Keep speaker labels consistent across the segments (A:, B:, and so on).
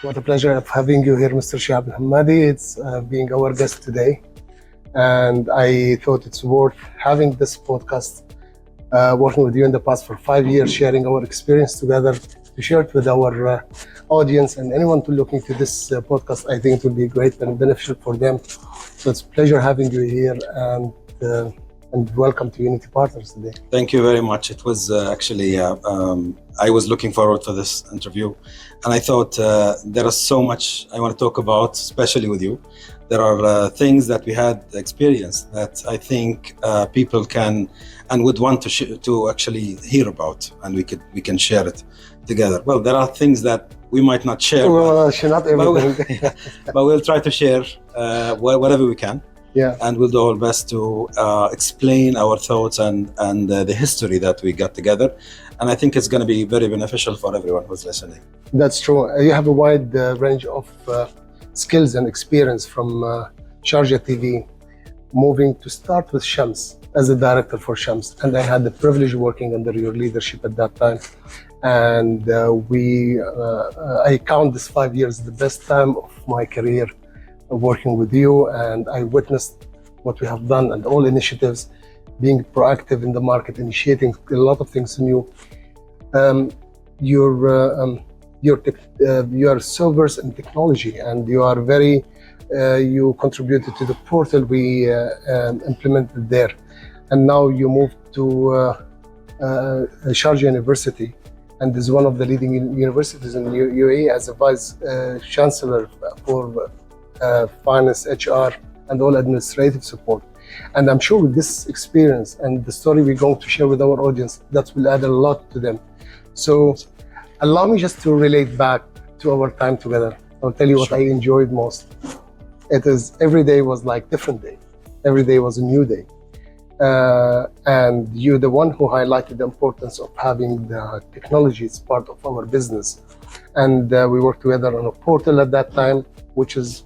A: What a pleasure of having you here, Mr. Shihab Hamadi. It's being our guest today. And I thought it's worth having this podcast, working with you in the past for 5 years, sharing our experience together, to share it with our audience and anyone to look into this podcast. I think it will be great and beneficial for them. So it's a pleasure having you here, and welcome to Unity Partners today.
B: Thank you very much. It was I was looking forward to this interview, and I thought there is so much I want to talk about, especially with you. There are things that we had experienced that I think people can and would want to actually hear about, and we can share it together. Well, there are things that we might not share,
A: not everything.
B: but we'll try to share whatever we can.
A: Yeah.
B: And we'll do our best to explain our thoughts and the history that we got together. And I think it's going to be very beneficial for everyone who's listening.
A: That's true. You have a wide range of skills and experience from Sharjah TV, moving to start with Shams as a director for Shams. And I had the privilege of working under your leadership at that time. And I count this 5 years the best time of my career working with you, and I witnessed what we have done and all initiatives, being proactive in the market, initiating a lot of things new. You are so versed in technology, and you are very you contributed to the portal we implemented there, and now you moved to Sharjah University, and is one of the leading universities in UAE as a vice chancellor for finance, HR, and all administrative support. And I'm sure with this experience and the story we're going to share with our audience, that will add a lot to them. So allow me just to relate back to our time together. I'll tell you what I enjoyed most. It is every day was like different day. Every day was a new day. And you're the one who highlighted the importance of having the technology as part of our business. And we worked together on a portal at that time, which was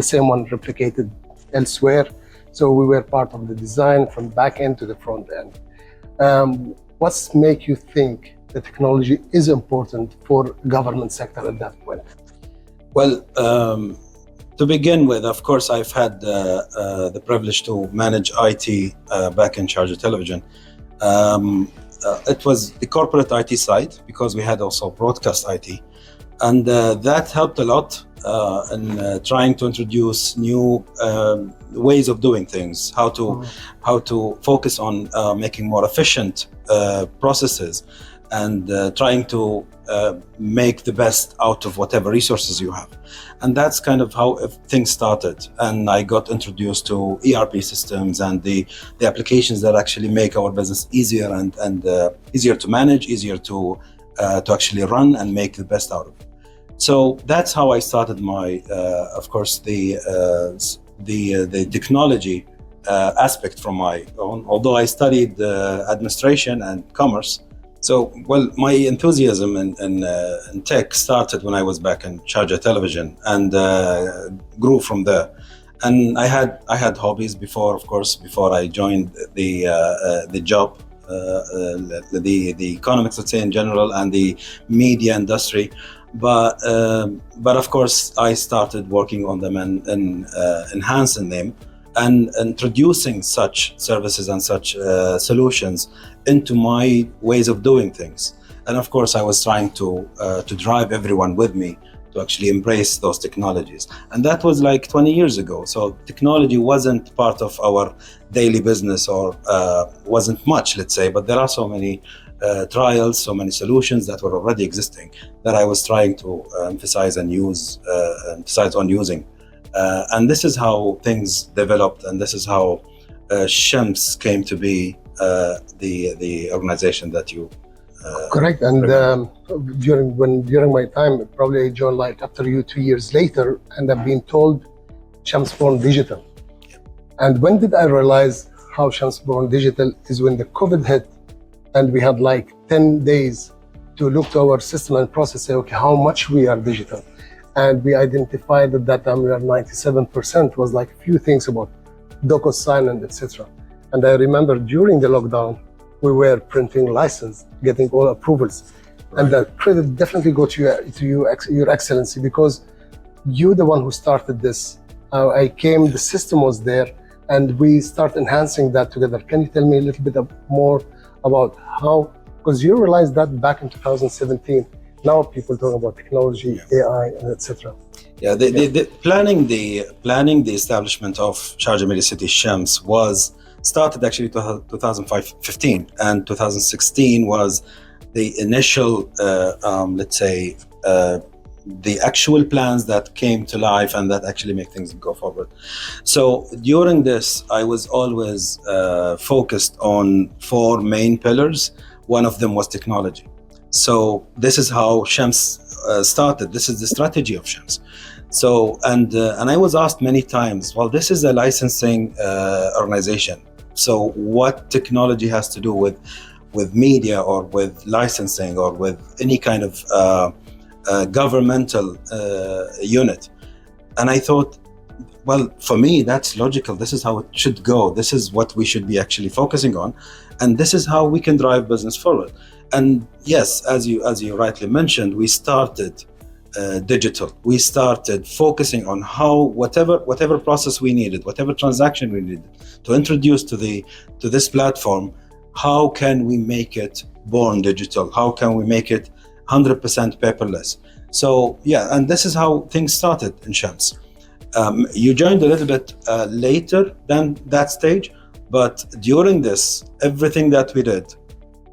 A: the same one replicated elsewhere. So we were part of the design from back end to the front end. What's make you think the technology is important for government sector at that point?
B: Well, to begin with, of course, I've had the privilege to manage IT back in Sharjah Television. It was the corporate IT side, because we had also broadcast IT. And that helped a lot in trying to introduce new ways of doing things, how to focus on making more efficient processes, and trying to make the best out of whatever resources you have. And that's kind of how things started. And I got introduced to ERP systems and the applications that actually make our business easier and easier to manage, easier to actually run and make the best out of it. So that's how I started my, of course, the technology aspect from my own. Although I studied administration and commerce, so well, my enthusiasm in tech started when I was back in Sharjah Television, and grew from there. And I had hobbies before, of course, before I joined the job, the economics, let's say, in general, and the media industry. But of course, I started working on them and enhancing them and introducing such services and such solutions into my ways of doing things. And of course, I was trying to drive everyone with me to actually embrace those technologies. And that was like 20 years ago. So technology wasn't part of our daily business, or wasn't much, let's say, but there are so many trials, so many solutions that were already existing that I was trying to emphasize on using. And this is how things developed, and this is how Shams came to be the organization that you
A: correct. And during my time, probably I joined like after you 2 years later, and I've been told Shams Born Digital. And when did I realize how Shams Born Digital is when the COVID hit, and we had like 10 days to look to our system and process, say, okay, how much we are digital. And we identified at that time we are 97%, was like a few things about DocuSign and etc. And I remember during the lockdown, we were printing license, getting all approvals. And the credit definitely go to you, Your Excellency, because you're the one who started this. I came, the system was there, and we start enhancing that together. Can you tell me a little bit more about how, because you realized that back in 2017, now people talk about technology, AI, and etc.
B: Yeah, the planning the establishment of Sharjah Media City Shams was started actually 2015, and 2016 was the initial, let's say, the actual plans that came to life and that actually make things go forward. So during this, I was always focused on four main pillars. One of them was technology. So this is how Shams started. This is the strategy of Shams. So and I was asked many times, well, this is a licensing organization. So what technology has to do with media or with licensing or with any kind of governmental unit? And I thought, well, for me, that's logical. This is how it should go. This is what we should be actually focusing on. And this is how we can drive business forward. And yes, as you rightly mentioned, we started digital. We started focusing on how whatever process we needed, whatever transaction we needed to introduce to this platform, how can we make it born digital? How can we make it 100% paperless? So yeah, and this is how things started in Shams. You joined a little bit later than that stage, but during this, everything that we did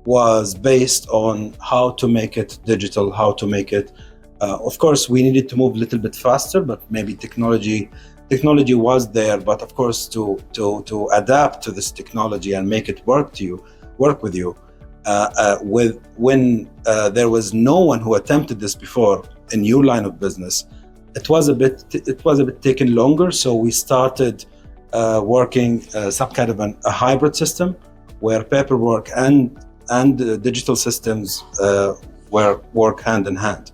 B: was based on how to make it digital, how to make it. Of course, we needed to move a little bit faster, but maybe technology was there. But of course, to adapt to this technology and make it work with you, when there was no one who attempted this before in your line of business, it was a bit taken longer. So we started working some kind of a hybrid system where paperwork and digital systems work hand in hand.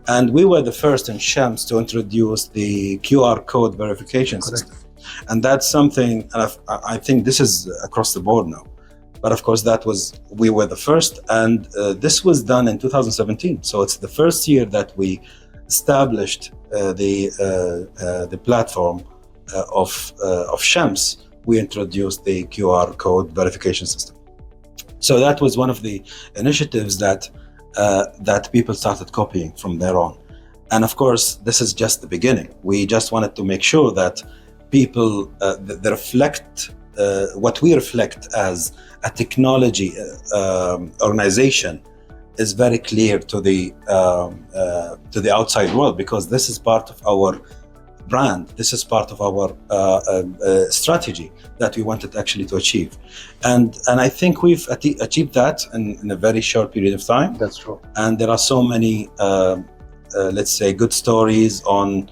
B: And we were the first in Shams to introduce the QR code verification system. And that's something, and I think this is across the board now. But of course, we were the first, and this was done in 2017. So it's the first year that we established the platform of Shams. We introduced the QR code verification system. So that was one of the initiatives that people started copying from there on. And of course, this is just the beginning. We just wanted to make sure that people reflect what we reflect as a technology organization is very clear to the outside world, because this is part of our brand. This is part of our strategy that we wanted actually to achieve, and I think we've achieved that in a very short period of time.
A: That's true.
B: And there are so many, let's say, good stories on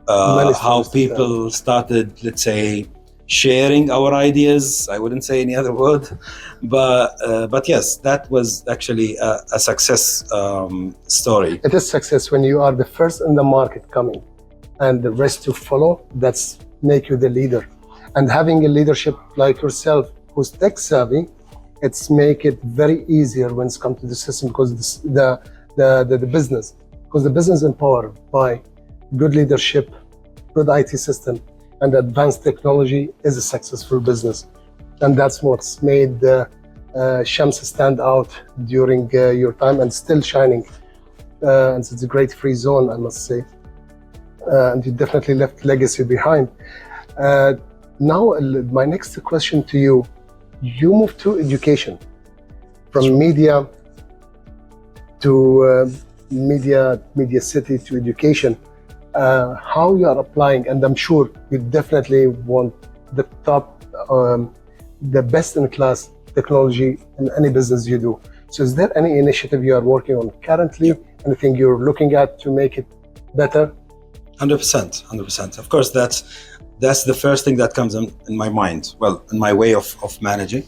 B: how people started, let's say, sharing our ideas. I wouldn't say any other word, but yes, that was actually a success story.
A: It is success when you are the first in the market coming, and the rest to follow. That's make you the leader. And having a leadership like yourself who's tech savvy, it's make it very easier when it's come to the system, because the business empowered by good leadership, good IT system, and advanced technology is a successful business. And that's what's made Shams stand out during your time and still shining. And it's a great free zone, I must say. And you definitely left legacy behind. Now, my next question to you, you moved to education, from media to media city to education. How you are applying, and I'm sure you definitely want the top, the best in class technology in any business you do. So is there any initiative you are working on currently? Anything you're looking at to make it better?
B: 100%. Of course, that's the first thing that comes in my mind. Well, in my way of managing,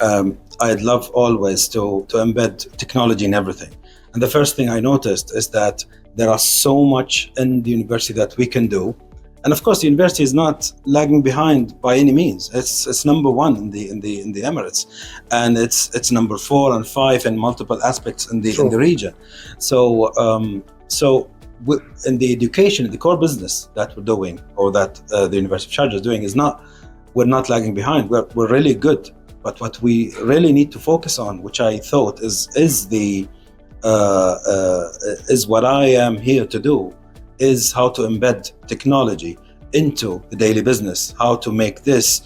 B: I'd love always to embed technology in everything. And the first thing I noticed is that there are so much in the university that we can do, And of course, the university is not lagging behind by any means. It's number one in the Emirates, and it's number 4 and 5 in multiple aspects in the region. So in the education, the core business that we're doing, or that the University of Sharjah is doing, we're not lagging behind. We're really good. But what we really need to focus on, which I thought is what I am here to do, is how to embed technology into the daily business, how to make this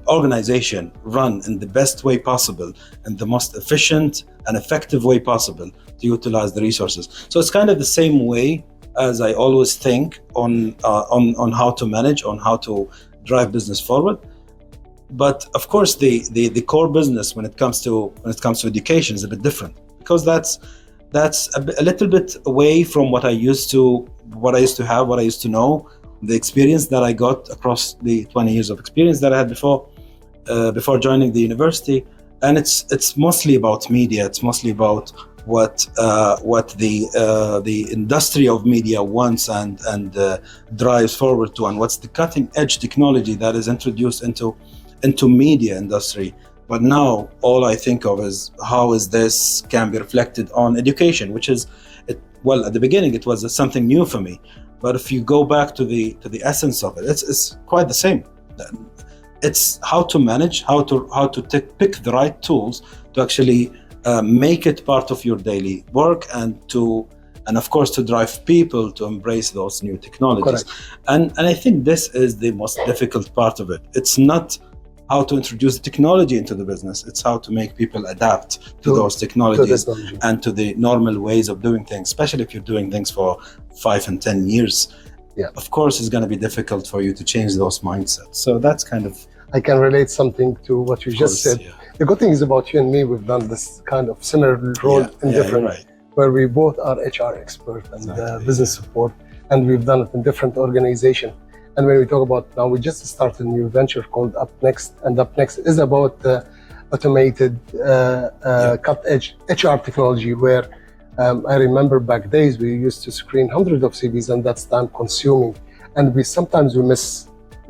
B: organization run in the best way possible, and the most efficient and effective way possible to utilize the resources. So it's kind of the same way as I always think on how to manage, on how to drive business forward. But of course, the core business when it comes to education is a bit different, because that's a little bit away from what I used to have, what I used to know, the experience that I got across the 20 years of experience that I had before joining the university. And it's mostly about media. It's mostly about what the industry of media wants and drives forward to, and what's the cutting edge technology that is introduced into media industry. But now all I think of is how is this can be reflected on education, which is, well, at the beginning it was something new for me. But if you go back to the essence of it, it's quite the same. It's how to manage, how to pick the right tools to actually make it part of your daily work, and of course to drive people to embrace those new technologies. And I think this is the most difficult part of it. It's not how to introduce technology into the business, it's how to make people adapt to those technologies and to the normal ways of doing things, especially if you're doing things for 5 and 10 years.
A: Yeah.
B: Of course, it's going to be difficult for you to change those mindsets. So that's kind of...
A: I can relate something to what you just said. Yeah. The good thing is about you and me, we've done this kind of similar role in different, where we both are HR experts and business support, and we've done it in different organizations. And when we talk about now, we just started a new venture called Up Next, and Up Next is about automated cut-edge HR technology, where I remember back days we used to screen hundreds of CVs, and that's time consuming, and sometimes we miss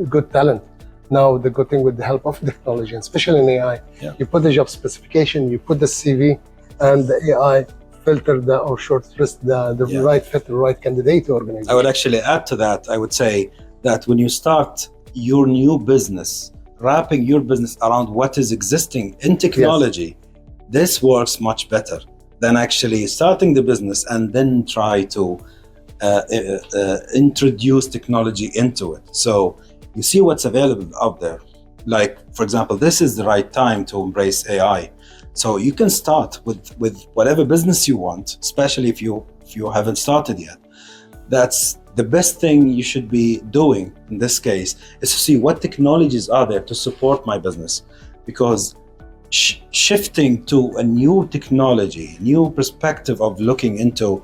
A: good talent. Now the good thing with the help of technology, and especially in AI, you put the job specification, you put the CV, and the AI filter or shortlist the right fit, the right candidate to organize.
B: I would actually add to that. I would say that when you start your new business, wrapping your business around what is existing in technology, this works much better than actually starting the business and then try to introduce technology into it. So you see what's available out there. Like, for example, this is the right time to embrace AI. So you can start with whatever business you want, especially if you haven't started yet. That's the best thing you should be doing in this case, is to see what technologies are there to support my business. Because shifting to a new technology, new perspective of looking into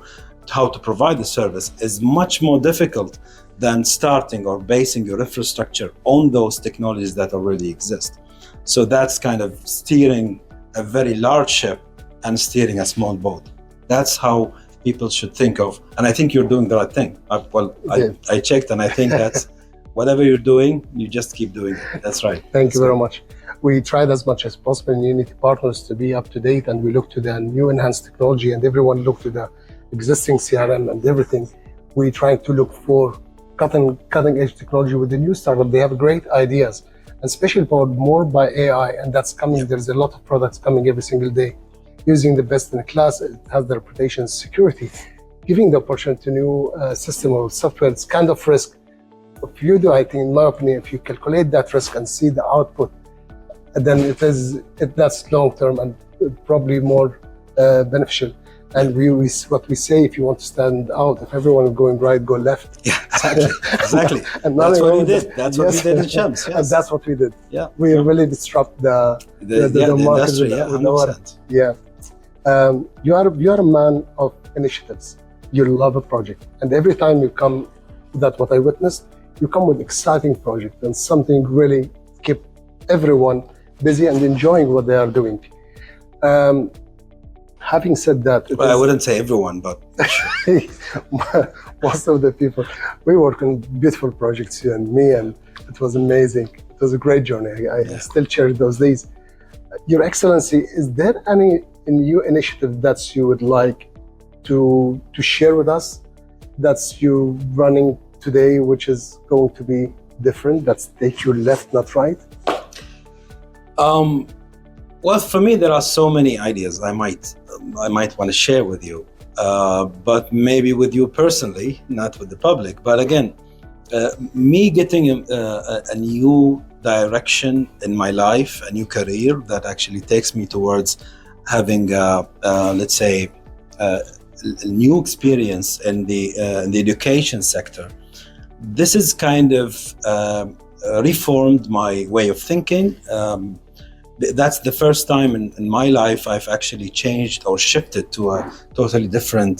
B: how to provide the service is much more difficult than starting or basing your infrastructure on those technologies that already exist. So that's kind of steering a very large ship and steering a small boat. That's how people should think of, and I think you're doing the right thing. I checked, and I think that's whatever you're doing, you just keep doing it. That's right.
A: Thank you very much. We tried as much as possible in Unity Partners to be up to date, and we look to the new enhanced technology, and everyone look to the existing CRM and everything. We try to look for cutting edge technology with the new startup. They have great ideas, and especially powered more by AI, and that's coming. There's a lot of products coming every single day, using the best in the class. It has the reputation security, giving the opportunity to new system or software. It's kind of risk. If you do, I think, in my opinion, if you calculate that risk and see the output, then that's long term and probably more beneficial. And what we say, if you want to stand out, if everyone is going right, go left.
B: Yeah, exactly. And that's what we did. That's what we did in Shams.
A: Yes. And that's what we did.
B: Yeah.
A: We really disrupt the
B: industry. Yeah, 100%.
A: You are a man of initiatives. You love a project, and every time you come, that's what I witnessed. You come with exciting project and something really keep everyone busy and enjoying what they are doing. having said that,
B: Well, I wouldn't say everyone, but
A: most of the people, we work on beautiful projects, you and me, and it was amazing. It was a great journey. I still cherish those days. Your Excellency, is there any new initiative that you would like to share with us, that's you running today, which is going to be different, that's take you left, not right?
B: Well, for me, there are so many ideas I might want to share with you, but maybe with you personally, not with the public. But again, me getting a new direction in my life, a new career that actually takes me towards having, let's say, a new experience in the education sector. This has kind of reformed my way of thinking. That's the first time in my life I've actually changed or shifted to a totally different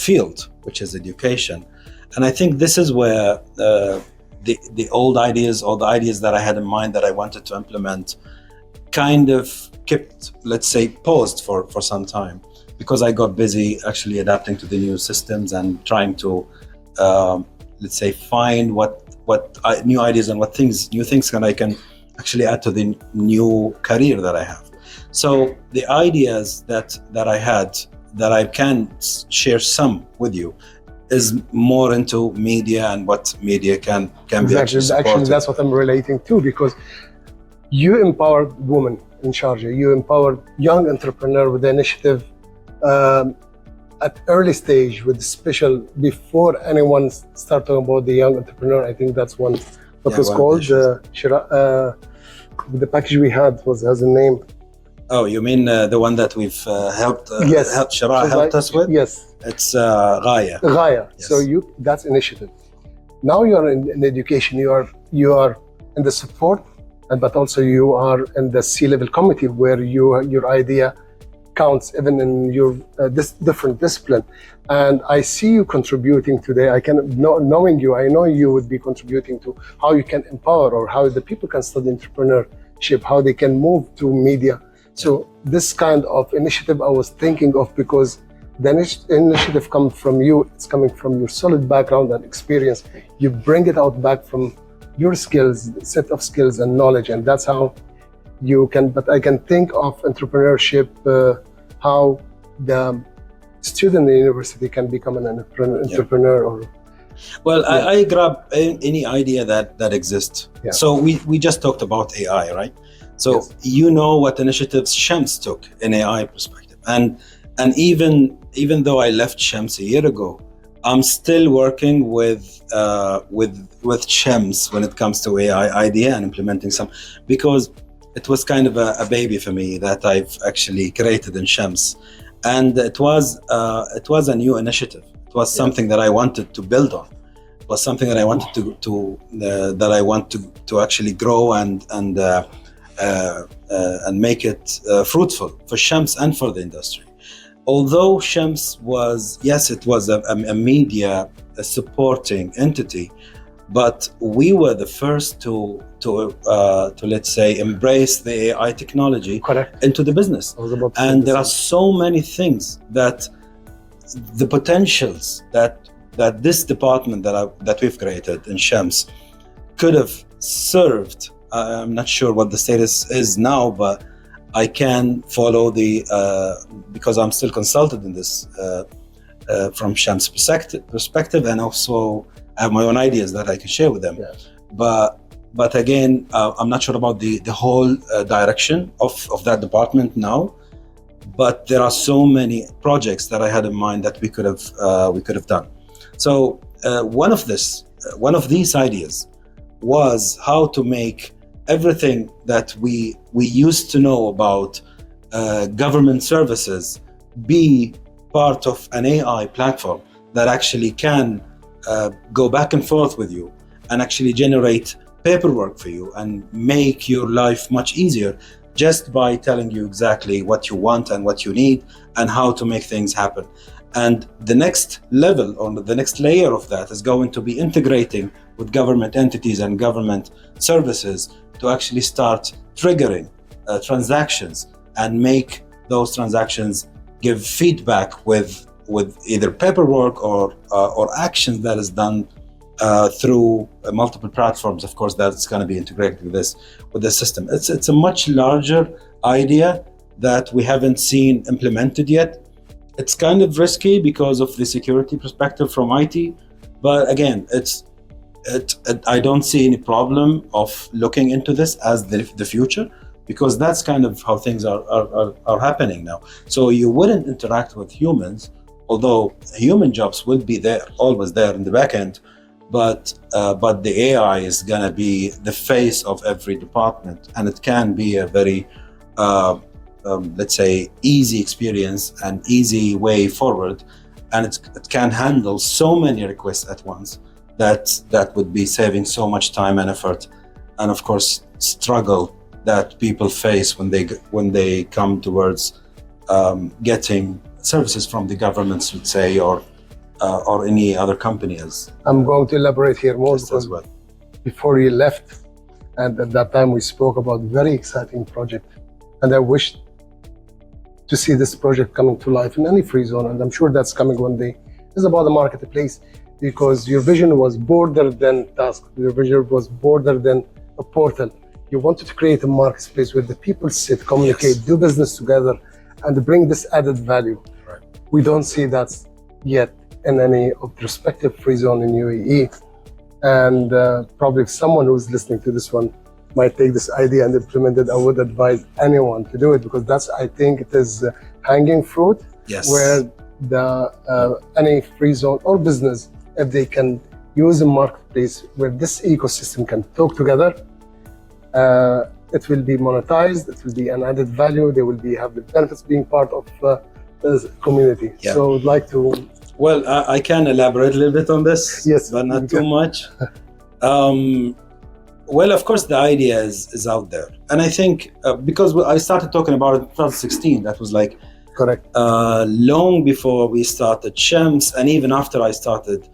B: field, which is education. And I think this is where the old ideas, or the ideas that I had in mind that I wanted to implement, kind of kept, let's say, paused for some time, because I got busy actually adapting to the new systems and trying to, let's say, find new ideas and new things I can actually add to the new career that I have. So the ideas that I had, that I can share some with you, is more into media and what media can be actually supported.
A: Actually, that's what I'm relating to, because you empowered women in Sharjah. You empowered young entrepreneur with the initiative at early stage, with special, before anyone start talking about the young entrepreneur. I think that's what was called the package we had has a name.
B: Oh, you mean the one that we've helped Shara helped us with?
A: Yes,
B: it's Ghaya.
A: Ghaya. Yes. So that's initiative. Now you are in education. You are in the support, but also you are in the C-level committee, where your idea counts even in your different discipline. And I see you contributing today. Knowing you, I know you would be contributing to how you can empower, or how the people can study entrepreneurship, how they can move to media. So this kind of initiative I was thinking of, because the initiative comes from you. It's coming from your solid background and experience. You bring it out back from your skills, set of skills and knowledge, and that's how you can. But I can think of entrepreneurship, how the student in the university can become an entrepreneur.
B: I grab any idea that exists. Yeah. So we just talked about AI, right? So yes. You know what initiatives Shams took in AI perspective, and even though I left Shams a year ago, I'm still working with Shams when it comes to AI idea and implementing some, because it was kind of a baby for me that I've actually created in Shams, and it was a new initiative. It was something that I wanted to build on. It was something that I wanted to actually grow and make it fruitful for Shams and for the industry. Although Shams was, yes, it was a media supporting entity, but we were the first to let's say embrace the AI technology into the business. And there are so many things that the potentials that this department that we've created in Shams could have served. I'm not sure what the status is now, but I can follow because I'm still consulted in this from Shams' perspective, and also I have my own ideas that I can share with them. Yes. But again, I'm not sure about the whole direction of that department now. But there are so many projects that I had in mind that we could have done. So one of these ideas was how to make everything that we used to know about government services be part of an AI platform that actually can go back and forth with you and actually generate paperwork for you and make your life much easier, just by telling you exactly what you want and what you need and how to make things happen. And the next level, or the next layer of that, is going to be integrating with government entities and government services to actually start triggering transactions and make those transactions, give feedback with either paperwork or actions that is done through multiple platforms. Of course, that's going to be integrated with this system. It's a much larger idea that we haven't seen implemented yet. It's kind of risky because of the security perspective from IT, but again, I don't see any problem of looking into this as the future, because that's kind of how things are happening now. So you wouldn't interact with humans, although human jobs will be there, always there in the back end, but the AI is gonna be the face of every department, and it can be a very let's say easy experience and easy way forward, and it can handle so many requests at once that would be saving so much time and effort, and of course struggle that people face when they come towards getting services from the governments, would say, or any other company. As
A: I'm going to elaborate here more
B: as well.
A: Before you left, and at that time we spoke about very exciting project, and I wished to see this project coming to life in any free zone, and I'm sure that's coming one day. It's about the marketplace, because your vision was broader than task. Your vision was broader than a portal. You wanted to create a marketplace where the people sit, communicate, do business together, and bring this added value.
B: Right.
A: We don't see that yet in any of the respective free zone in UAE. And probably if someone who's listening to this one might take this idea and implement it, I would advise anyone to do it, because I think it is hanging fruit.
B: Yes.
A: Where any free zone or business, if they can use a marketplace where this ecosystem can talk together, it will be monetized, it will be an added value, they will have the benefits being part of the community.
B: Yeah.
A: So I'd like to...
B: Well, I can elaborate a little bit on this,
A: yes,
B: but not too much. Well, of course, the idea is out there. And I think because I started talking about it in 2016, that was like
A: correct.
B: Long before we started Shams, and even after I started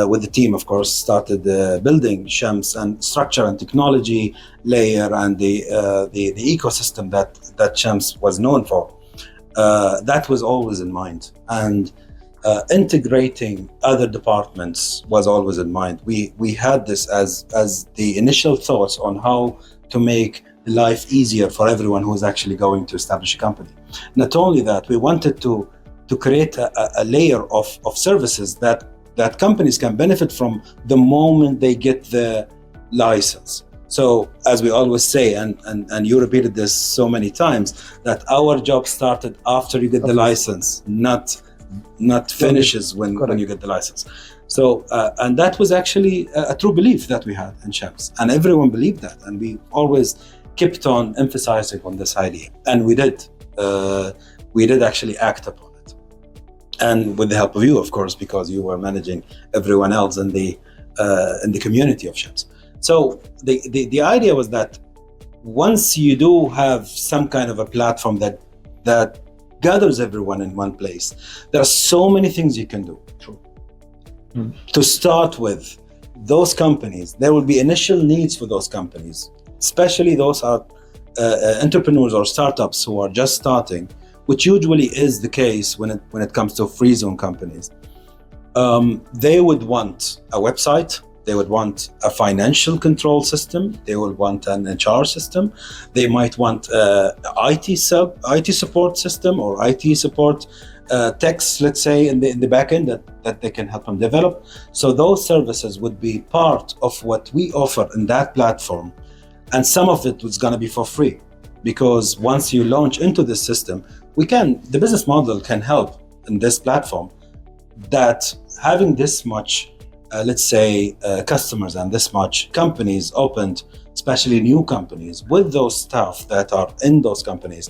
B: with the team, of course, started building Shams and structure and technology layer and the ecosystem that Shams was known for. That was always in mind, and integrating other departments was always in mind. We had this as the initial thoughts on how to make life easier for everyone who is actually going to establish a company. Not only that, we wanted to create a layer of services that companies can benefit from the moment they get the license. So as we always say, and you repeated this so many times, that our job started after you get the license, not finishes when you get the license. So and that was actually a true belief that we had in Shams, and everyone believed that, and we always kept on emphasizing on this idea, and we did actually act upon it, and with the help of you, of course, because you were managing everyone else in the community of Shams. So the idea was that once you do have some kind of a platform that gathers everyone in one place, there are so many things you can do.
A: True.
B: To start with, those companies, there will be initial needs for those companies, especially those are entrepreneurs or startups who are just starting, which usually is the case when it comes to free zone companies. They would want a website, they would want a financial control system, they will want an HR system, they might want IT support system or IT support techs, let's say, in the back end that they can help them develop. So those services would be part of what we offer in that platform, and some of it was going to be for free, because once you launch into this system, the business model can help in this platform, that having this much let's say customers and this much companies opened, especially new companies, with those staff that are in those companies,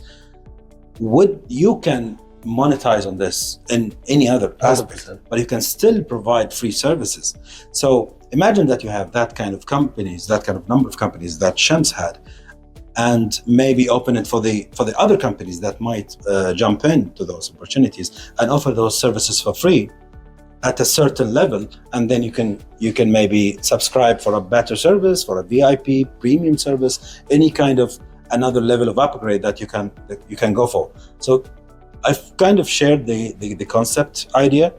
B: you can monetize on this in any other aspect,
A: 100%.
B: but you can still provide free services. So imagine that you have that kind of companies, that kind of number of companies that Shams had, and maybe open it for the other companies that might jump into those opportunities and offer those services for free at a certain level, and then you can maybe subscribe for a better service, for a VIP premium service, any kind of another level of upgrade that you can go for. So I've kind of shared the concept idea,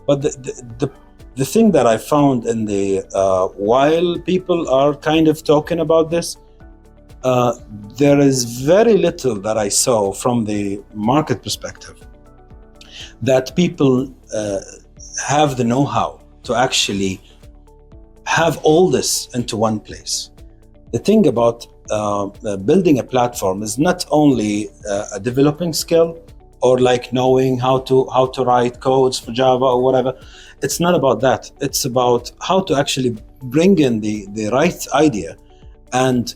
B: but the thing that I found in the while people are kind of talking about this, there is very little that I saw from the market perspective that people have the know-how to actually have all this into one place. The thing about building a platform is not only a developing skill or like knowing how to write codes for Java or whatever. It's not about that. It's about how to actually bring in the right idea and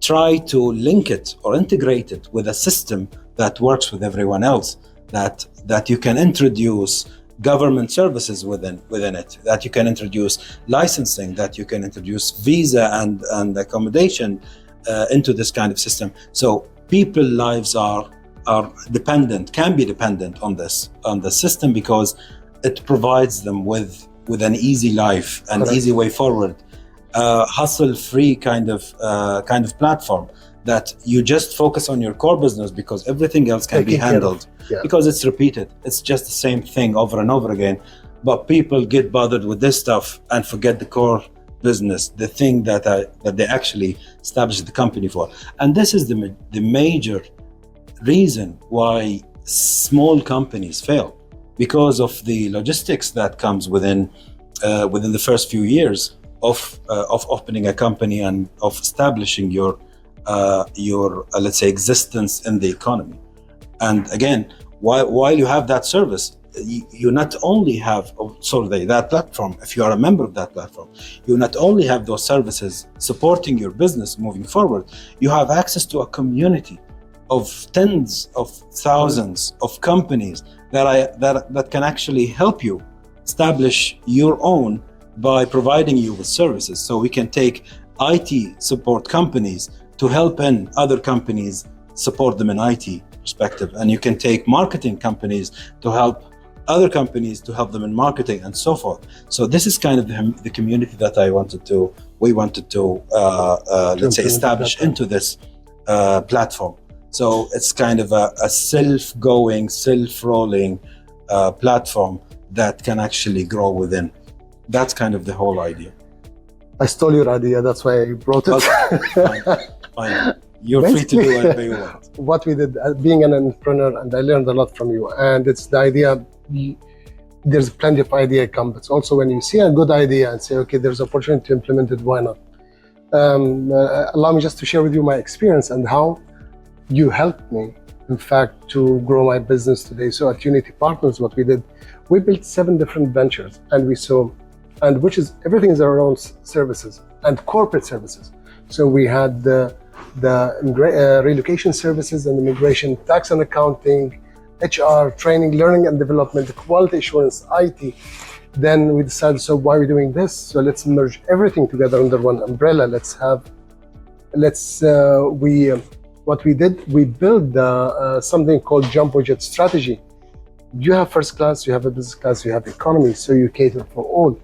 B: try to link it or integrate it with a system that works with everyone else, that you can introduce government services within it, that you can introduce licensing, that you can introduce visa and accommodation into this kind of system. So people's lives are dependent, can be dependent on the system, because it provides them with an easy life, an easy way forward, hustle-free kind of platform that you just focus on your core business, because everything else can be handled because it's repeated. It's just the same thing over and over again. But people get bothered with this stuff and forget the core business, the thing that they actually established the company for. And this is the major reason why small companies fail, because of the logistics that comes within the first few years of opening a company and of establishing your let's say existence in the economy. And again, while you have that service, you not only have that platform. If you are a member of that platform, you not only have those services supporting your business moving forward, you have access to a community of tens of thousands of companies that can actually help you establish your own by providing you with services. So we can take IT support companies to help in other companies, support them in IT perspective. And you can take marketing companies to help other companies, to help them in marketing, and so forth. So this is kind of the community that we wanted to let's say establish into this platform. So it's kind of a self-going, self-rolling platform that can actually grow within. That's kind of the whole idea.
A: I stole your idea, that's why I brought it.
B: Fine. You're free to do whatever you want.
A: What we did, being an entrepreneur, and I learned a lot from you, and it's the idea, there's plenty of idea comes. Also, when you see a good idea and say, okay, there's opportunity to implement it, why not? Allow me just to share with you my experience and how you helped me, in fact, to grow my business today. So at Unity Partners, what we did, we built 7 different ventures, and which is everything is around services and corporate services. So we had the relocation services and immigration, tax and accounting, HR, training, learning and development, quality assurance, IT. Then we decided, so why are we doing this? So let's merge everything together under one umbrella. What we did, we built something called Jumbo Jet strategy. You have first class, you have a business class, you have economy, so you cater for all.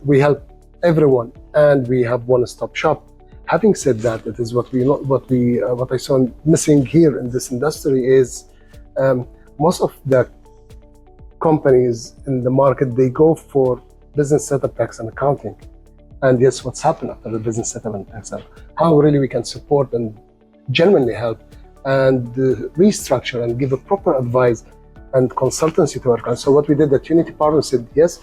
A: We help everyone, and we have one-stop shop. Having said that, it is what I saw missing here in this industry is most of the companies in the market, they go for business setup, tax and accounting. And yes, what's happened after the business setup and tax setup? How really we can support and genuinely help and restructure and give a proper advice and consultancy to our clients. So what we did at Unity Partners said, yes,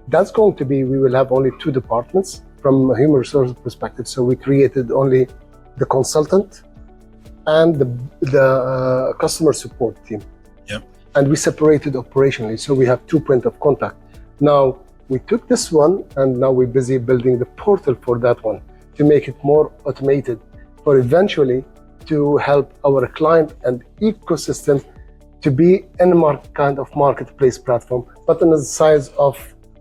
A: that's going to be, we will have only 2 departments from a human resource perspective. So we created only the consultant and the customer support team.
B: Yep.
A: And we separated operationally. So we have 2 points of contact. Now we took this one, and now we're busy building the portal for that one to make it more automated, for eventually to help our client and ecosystem to be in a kind of marketplace platform, but in the size of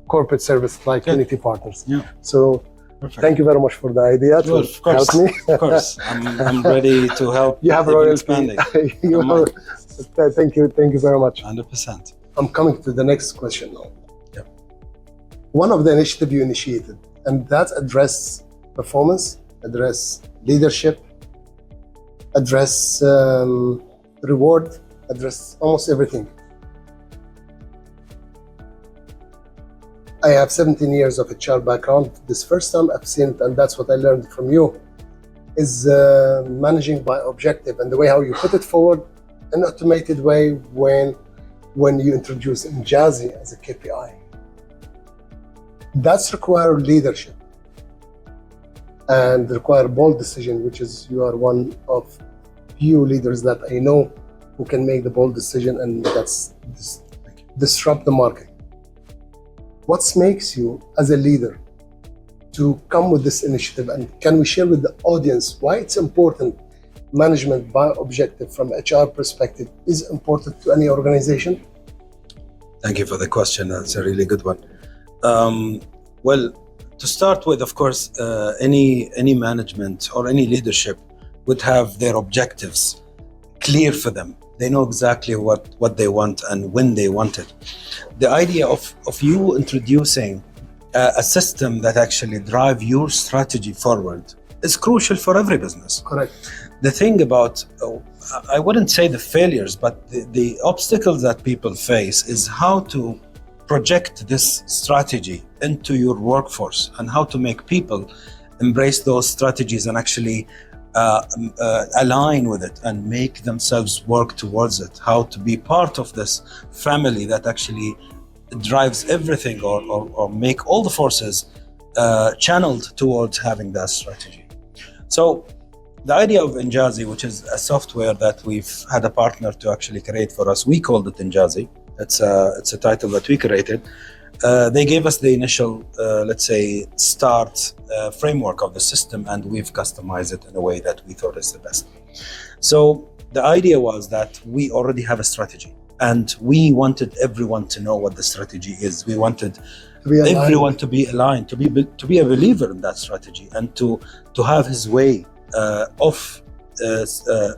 A: corporate service like Unity Partners.
B: Yeah.
A: So perfect. Thank you very much for the idea to help me.
B: Of course, I'm ready to help.
A: You have
B: expanding.
A: Thank you very much.
B: 100%.
A: I'm coming to the next question now.
B: Yeah.
A: One of the initiatives you initiated, and that's address performance, address leadership, address reward, address almost everything. I have 17 years of HR background. This first time I've seen it, and that's what I learned from you, is managing by objective, and the way how you put it forward, an automated way when you introduce Injazi as a KPI. That's require leadership and require bold decision, which is you are one of few leaders that I know who can make the bold decision, and that's disrupt the market. What makes you as a leader to come with this initiative, and can we share with the audience why it's important? Management by objective from HR perspective is important to any organization.
B: Thank you for the question. That's a really good one. Well, to start with, of course, any management or any leadership would have their objectives clear for them. They know exactly what they want and when they want it. The idea of you introducing a system that actually drive your strategy forward is crucial for every business.
A: Correct.
B: The thing about, I wouldn't say the failures, but the obstacles that people face is how to project this strategy into your workforce and how to make people embrace those strategies and actually align with it and make themselves work towards it. How to be part of this family that actually drives everything or make all the forces channeled towards having that strategy. So the idea of Injazi, which is a software that we've had a partner to actually create for us, we called it Injazi. It's a title that we created. They gave us the initial, let's say, start framework of the system, and we've customized it in a way that we thought is the best. So the idea was that we already have a strategy, and we wanted everyone to know what the strategy is. We wanted everyone to be aligned, to be a believer in that strategy, and to have his way of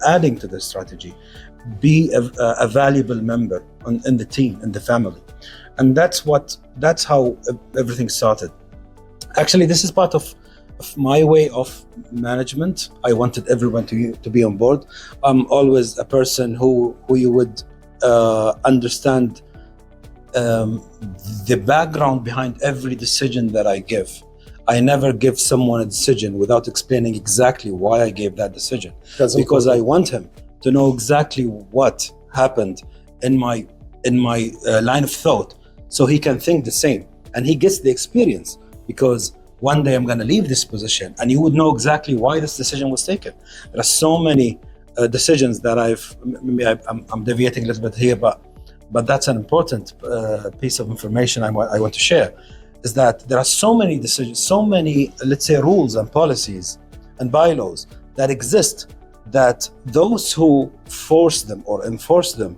B: adding to the strategy, be a valuable member in the team, in the family. And that's how everything started. Actually, this is part of my way of management. I wanted everyone to be on board. I'm always a person who you would understand the background behind every decision that I give. I never give someone a decision without explaining exactly why I gave that decision. Because I want him to know exactly what happened in my line of thought, so he can think the same and he gets the experience. Because one day I'm going to leave this position and you would know exactly why this decision was taken. There are so many decisions that I'm deviating a little bit here, but that's an important piece of information I want to share, is that there are so many decisions, so many, let's say, rules and policies and bylaws that exist, that those who force them or enforce them,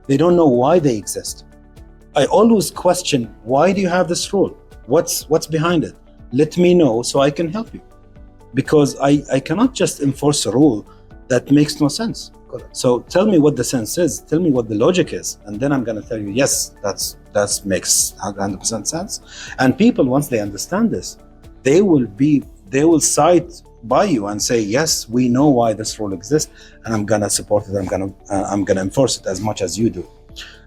B: they don't know why they exist. I always question, why do you have this rule? What's behind it? Let me know so I can help you. Because I cannot just enforce a rule that makes no sense.
A: Correct.
B: So tell me what the sense is, tell me what the logic is, and then I'm going to tell you, yes, that makes 100% sense. And people, once they understand this, they will side by you and say, yes, we know why this rule exists, and I'm going to support it. I'm going to enforce it as much as you do.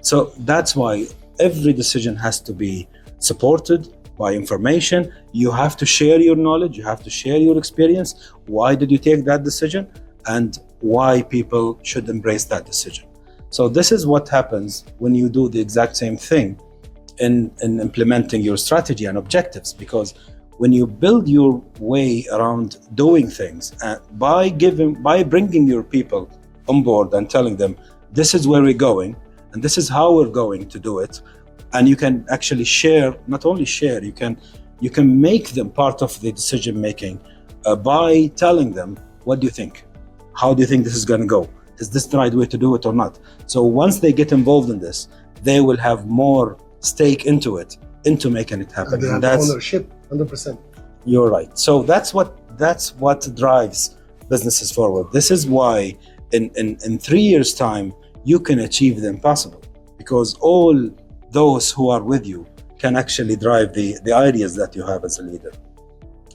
B: So that's why every decision has to be supported by information. You have to share your knowledge, you have to share your experience. Why did you take that decision? And why people should embrace that decision. So this is what happens when you do the exact same thing in implementing your strategy and objectives. Because when you build your way around doing things, by bringing your people on board and telling them, this is where we're going and this is how we're going to do it, and you can actually share, not only share, you can make them part of the decision making by telling them, what do you think? How do you think this is going to go? Is this the right way to do it or not? So once they get involved in this, they will have more stake into it, into making it happen.
A: And they have ownership, 100%.
B: You're right. So that's what drives businesses forward. This is why in 3 years' time, you can achieve the impossible, because all those who are with you can actually drive the ideas that you have as a leader.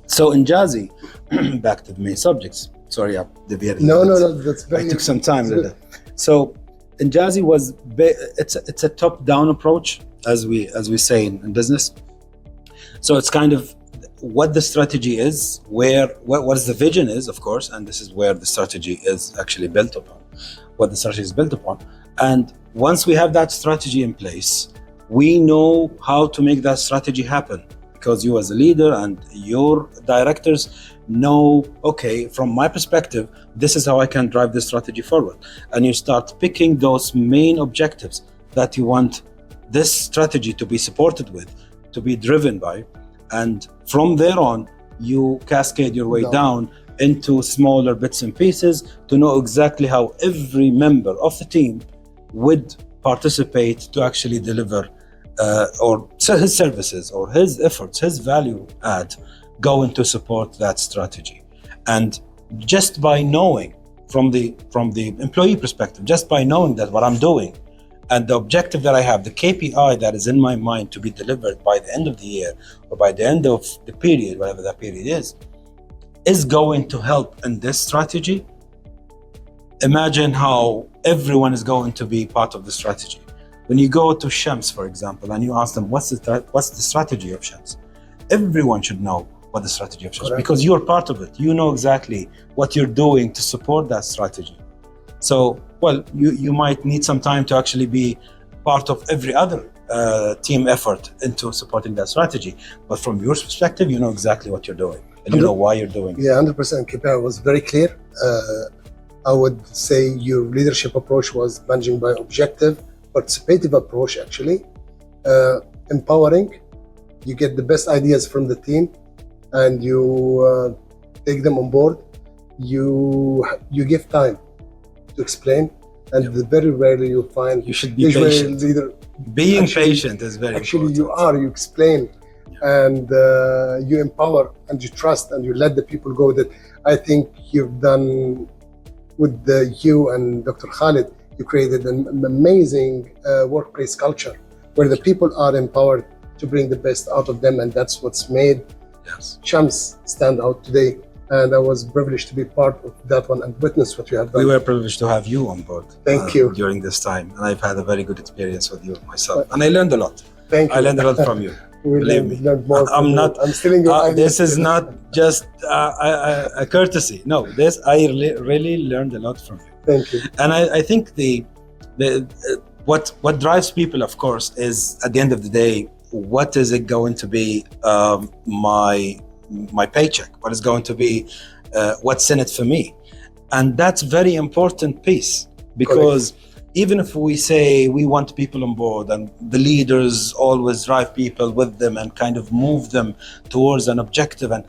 B: So Injazi, back to the main subjects. Sorry, I deviated.
A: No, no, no. That's
B: I
A: very.
B: took some time
A: it's
B: with
A: good.
B: it. So Injazi was it's a top-down approach, as we say in business. So it's kind of what the strategy is, what the vision is, of course, and this is where the strategy is actually built upon. What the strategy is built upon, and once we have that strategy in place, we know how to make that strategy happen, because you as a leader and your directors know, okay, from my perspective, this is how I can drive this strategy forward. And you start picking those main objectives that you want this strategy to be supported with, to be driven by. And from there on, you cascade your way down into smaller bits and pieces to know exactly how every member of the team would participate to actually deliver or his services or his efforts, his value add, going to support that strategy. And just by knowing from the employee perspective, just by knowing that what I'm doing and the objective that I have, the KPI that is in my mind to be delivered by the end of the year or by the end of the period, whatever that period is going to help in this strategy. Imagine how everyone is going to be part of the strategy. When you go to Shams, for example, and you ask them, what's the strategy of Shams? Everyone should know what the strategy of Shams is, because you're part of it. You know exactly what you're doing to support that strategy. So, well, you might need some time to actually be part of every other team effort into supporting that strategy. But from your perspective, you know exactly what you're doing and you know why you're doing it.
A: Yeah, 100%. KPI was very clear. I would say your leadership approach was managing by objective, participative approach, actually. Empowering. You get the best ideas from the team and you take them on board. You give time to explain, and very rarely you find
B: you should be patient.
A: Leader,
B: being patient is very
A: actually
B: important.
A: you explain and you empower and you trust and you let the people go. That I think you've done with you and Dr. Khalid. You created an amazing workplace culture where the people are empowered to bring the best out of them, and that's what's made Shams stand out today. And I was privileged to be part of that one and witness what you have done.
B: We were privileged to have you on board.
A: Thank you.
B: During this time, and I've had a very good experience with you myself, and I learned a lot.
A: Thank you.
B: I learned a lot from you. Believe me.
A: More I'm stealing your ideas.
B: This is not just a courtesy. No, I really learned a lot from you.
A: Thank you.
B: And I think what drives people, of course, is at the end of the day, what is it going to be my paycheck? What is going to be what's in it for me? And that's very important piece, because even if we say we want people on board and the leaders always drive people with them and kind of move them towards an objective, and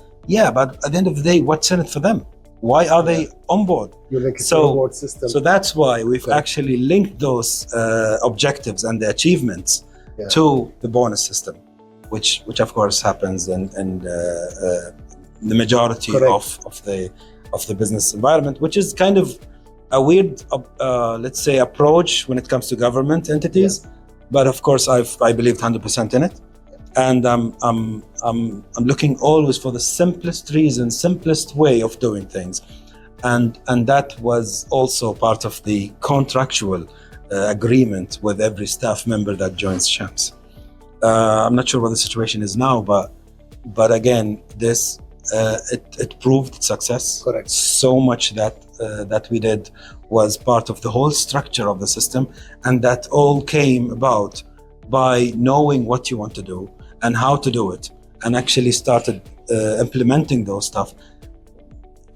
B: but at the end of the day, what's in it for them? Why are they on board?
A: You link it to the reward system.
B: So that's why we've actually linked those objectives and the achievements to the bonus system, which of course happens in the majority of the business environment, which is kind of a weird, let's say, approach when it comes to government entities. But of course, I believed 100% in it, and I'm looking always for the simplest way of doing things, and that was also part of the contractual agreement with every staff member that joins Shams. I'm not sure what the situation is now, but again, this it proved success.
A: Correct.
B: So much that we did was part of the whole structure of the system, and that all came about by knowing what you want to do and how to do it, and actually started implementing those stuff.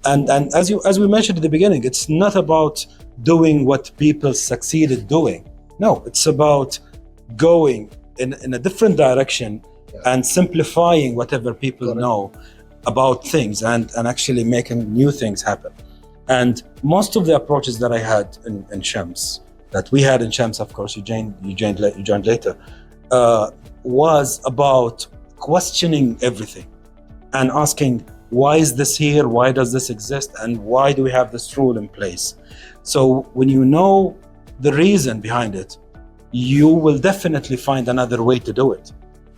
B: And as we mentioned at the beginning, it's not about doing what people succeeded doing. No, it's about going in a different direction and simplifying whatever people know about things and actually making new things happen. And most of the approaches that I had in Shams, that we had in Shams, of course, you joined later, was about questioning everything and asking, why is this here? Why does this exist? And why do we have this rule in place? So when you know the reason behind it, you will definitely find another way to do it.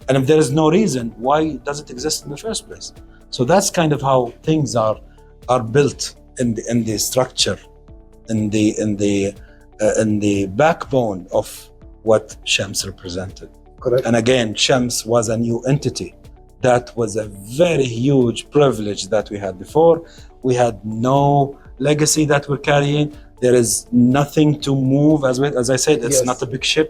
B: And if there is no reason, why does it exist in the first place? So that's kind of how things are built in the structure, in the backbone of what Shams represented.
A: Correct.
B: And again, Shams was a new entity. That was a very huge privilege that we had before. We had no legacy that we're carrying. There is nothing to move. As I said, it's
A: Yes.
B: not a big ship.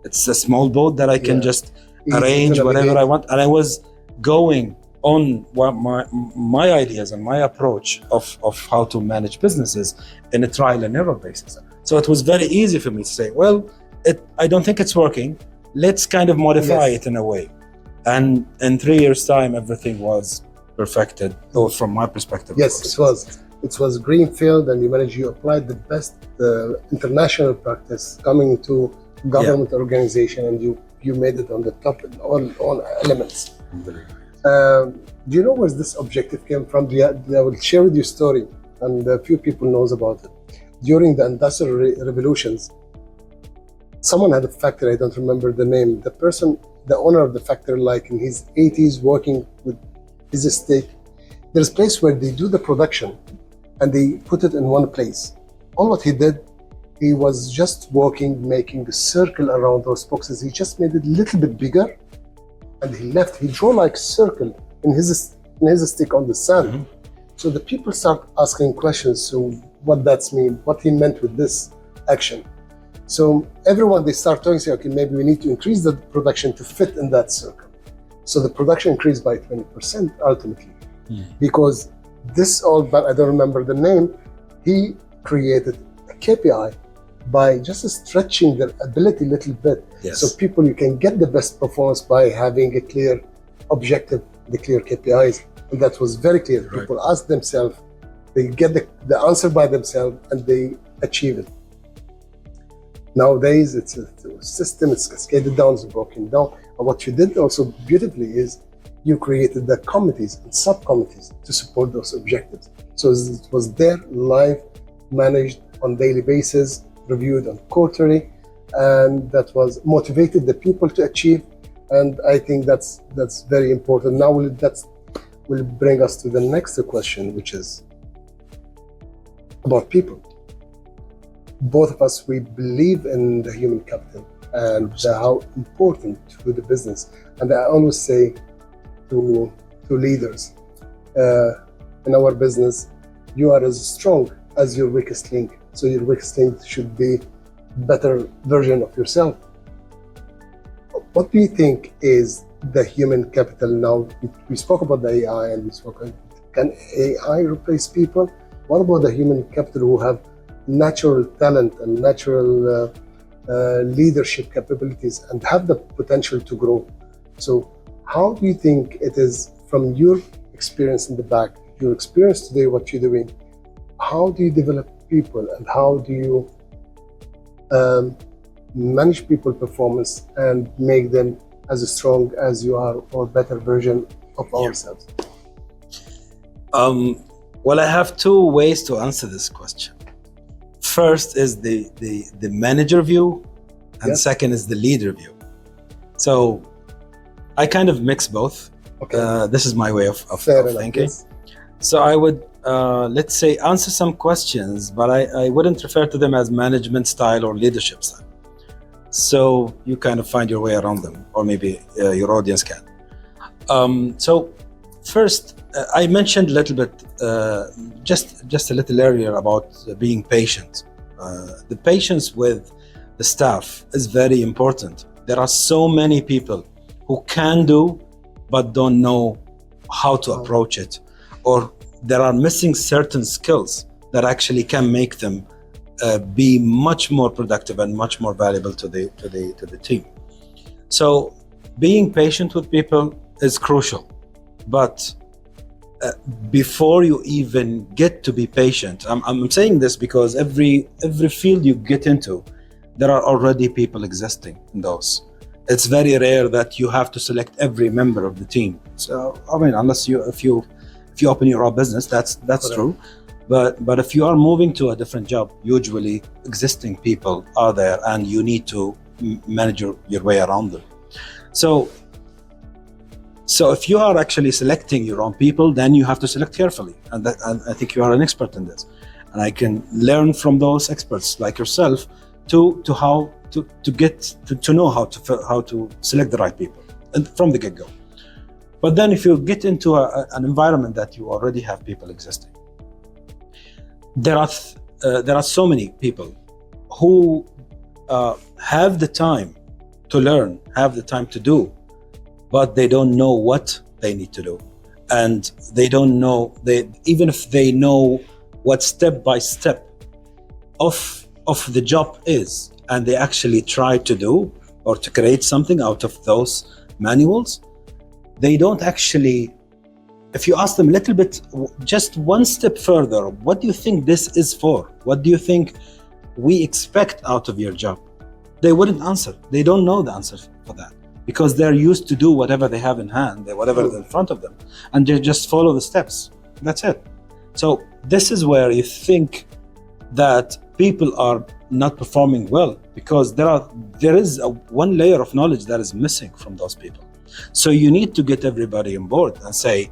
B: It's a small boat that I can just
A: Easy
B: arrange
A: to
B: whatever
A: navigate.
B: I want. And I was going on what my ideas and my approach of how to manage businesses in a trial and error basis. So it was very easy for me to say, well, I don't think it's working. Let's kind of modify
A: Yes.
B: it in a way. And in 3 years' time, everything was perfected, or from my perspective.
A: Yes, it was. It was greenfield, and you applied the best international practice coming to government organization, and you made it on the top in all elements. Do you know where this objective came from? I will share with you a story, and a few people knows about it. During the industrial revolutions, someone had a factory, I don't remember the name. The owner of the factory, like in his 80s, working with his estate. There's a place where they do the production and they put it in one place. All what he did, he was just walking, making a circle around those boxes. He just made it a little bit bigger and he left. He drew like a circle in his stick on the sand.
B: Mhm.
A: So the people start asking questions. So what that's mean, what he meant with this action. So everyone, they start talking, say, okay, maybe we need to increase the production to fit in that circle. So the production increased by 20% ultimately. Because this old man, I don't remember the name, he created a KPI by just stretching their ability a little bit.
B: Yes.
A: So people, you can get the best performance by having a clear objective, the clear KPIs. And that was very clear.
B: Right.
A: People ask themselves, they get the answer by themselves and they achieve it. Nowadays, it's a system, it's cascaded down, it's broken down. And what you did also beautifully is you created the committees and subcommittees to support those objectives. So it was there, live, managed on daily basis, reviewed on quarterly, and that was motivated the people to achieve. And I think that's very important. Now that will bring us to the next question, which is about people. Both of us, we believe in the human capital and how important to the business. And I always say to leaders in our business, you are as strong as your weakest link. So your weakest link should be better version of yourself. What do you think is the human capital now? We spoke about the AI and we spoke, can AI replace people? What about the human capital who have natural talent and natural leadership capabilities and have the potential to grow? So how do you think it is, from your experience in the back, your experience today, what you're doing, how do you develop people and how do you manage people performance and make them as strong as you are or better version of ourselves?
B: Well, I have two ways to answer this question. First is the manager view, and
A: Yes.
B: second is the leader view. So I kind of mix both.
A: Okay.
B: This is my way of
A: Fair enough,
B: thinking.
A: yes.
B: So I would, let's say, answer some questions, but I wouldn't refer to them as management style or leadership style. So you kind of find your way around them, or maybe your audience can. So first, I mentioned a little bit, just a little earlier about being patient. The patience with the staff is very important. There are so many people who can do, but don't know how to approach it, or there are missing certain skills that actually can make them be much more productive and much more valuable to the team. So being patient with people is crucial, but before you even get to be patient, I'm saying this because every field you get into, there are already people existing in those. It's very rare that you have to select every member of the team. So I mean, unless if you open your own business, that's true. But if you are moving to a different job, usually existing people are there, and you need to manage your way around them. So So if you are actually selecting your own people, then you have to select carefully. And I think you are an expert in this. And I can learn from those experts like yourself to how to know how to select the right people and from the get-go. But then if you get into an environment that you already have people existing, there are so many people who have the time to learn, have the time to do, but they don't know what they need to do. And they don't know, even if they know what step by step of the job is, and they actually try to do or to create something out of those manuals, they don't actually, if you ask them a little bit, just one step further, what do you think this is for? What do you think we expect out of your job? They wouldn't answer. They don't know the answer for that, because they're used to do whatever they have in hand, whatever is in front of them, and they just follow the steps. That's it. So this is where you think that people are not performing well, because there is one layer of knowledge that is missing from those people. So you need to get everybody on board and say,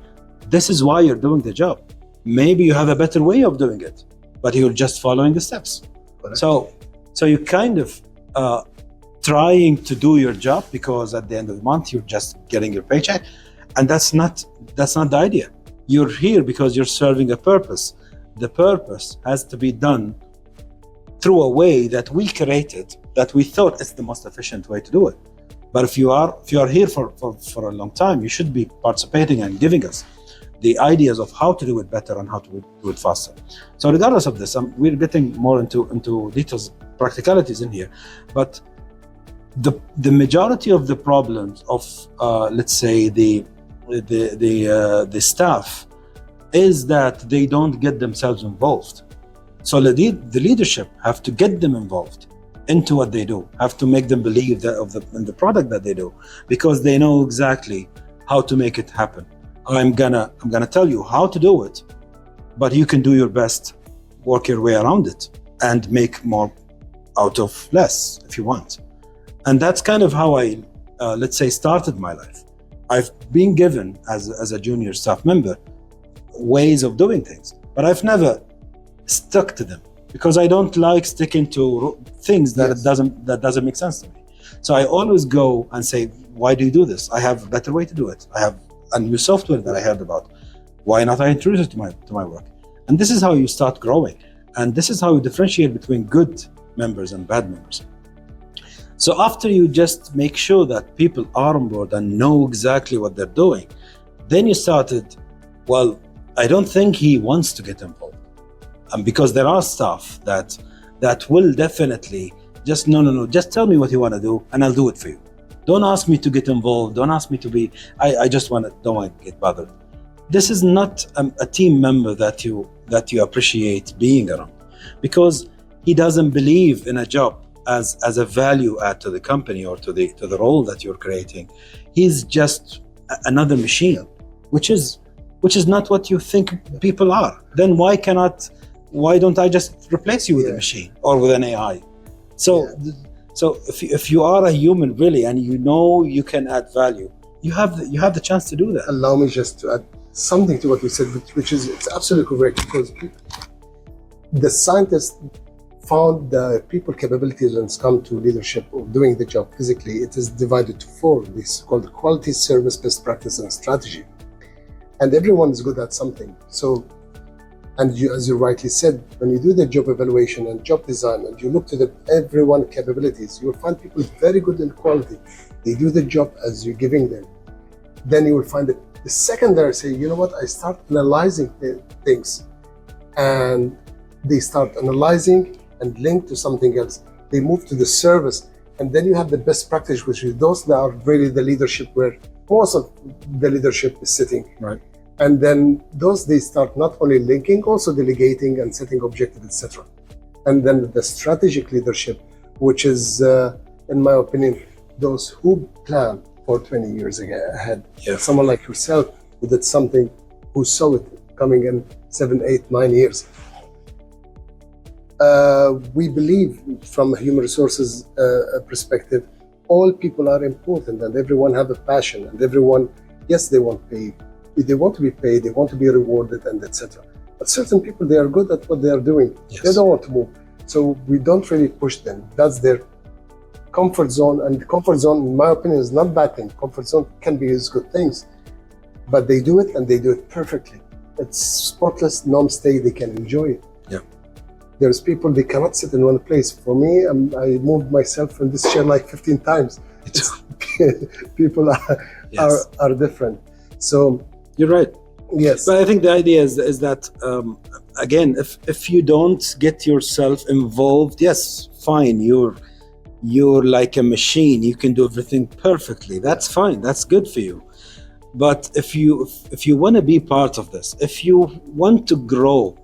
B: this is why you're doing the job. Maybe you have a better way of doing it, but you're just following the steps. Correct. So you kind of trying to do your job because at the end of the month you're just getting your paycheck, and that's not the idea. You're here because you're serving a purpose. The purpose has to be done through a way that we created, that we thought is the most efficient way to do it. But if you are here for a long time, you should be participating and giving us the ideas of how to do it better and how to do it faster. So regardless of this, we're getting more into details, practicalities in here, but the majority of the problems of let's say the staff is that they don't get themselves involved. So the leadership have to get them involved into what they do, have to make them believe that in the product that they do, because they know exactly how to make it happen. I'm gonna tell you how to do it, but you can do your best, work your way around it, and make more out of less if you want. And that's kind of how I, let's say, started my life. I've been given as a junior staff member ways of doing things, but I've never stuck to them, because I don't like sticking to things that doesn't make sense to me. So I always go and say, why do you do this? I have a better way to do it. I have a new software that I heard about. Why not I introduce it to my work? And this is how you start growing. And this is how you differentiate between good members and bad members. So after you just make sure that people are on board and know exactly what they're doing, then you started, well, I don't think he wants to get involved. And because there are staff that will definitely just, no, just tell me what you want to do and I'll do it for you. Don't ask me to get involved. Don't ask me to be, I just don't want to get bothered. This is not a team member that you appreciate being around, because he doesn't believe in a job as a value add to the company or to the role that you're creating. He's just another machine, which is not what you think people are. Then why don't I just replace you with a machine or with an AI? So if you are a human really, and you know you can add value, you have the chance to do that.
A: Allow me just to add something to what you said, which is it's absolutely correct, because the scientists found the people capabilities when it comes to leadership of doing the job physically. It is divided to 4. This is called quality, service, best practice, and strategy. And everyone is good at something. So, and as you rightly said, when you do the job evaluation and job design, and you look to everyone's capabilities, you will find people very good in quality. They do the job as you're giving them. Then you will find that the second they say, you know what, I start analyzing things, and they start analyzing and link to something else. They move to the service, and then you have the best practice, which is those that are really the leadership, where most of the leadership is sitting.
B: Right.
A: And then those, they start not only linking, also delegating and setting objectives, etc. And then the strategic leadership, which is, in my opinion, those who plan for 20 years ahead.
B: Yeah.
A: Someone like yourself who did something, who saw it coming in 7, 8, 9 years. We believe from a human resources perspective, all people are important, and everyone have a passion, and everyone Yes, they want pay. They want to be paid. They want to be rewarded, and etc. But certain people, they are good at what they are doing.
B: Yes.
A: They don't want to move. So we don't really push them. That's their comfort zone. And the comfort zone, in my opinion, is not bad thing. Comfort zone can be as good things. But they do it, and they do it perfectly. It's spotless, no mistake. They can enjoy it.
B: Yeah.
A: There's people, they cannot sit in one place. For me, I moved myself in this chair like 15 times. People
B: Yes.
A: are different. So
B: You're right.
A: yes,
B: But I think the idea is that again, if you don't get yourself involved, yes, fine. You're like a machine. You can do everything perfectly. That's fine. That's good for you. But if you want to be part of this, if you want to grow,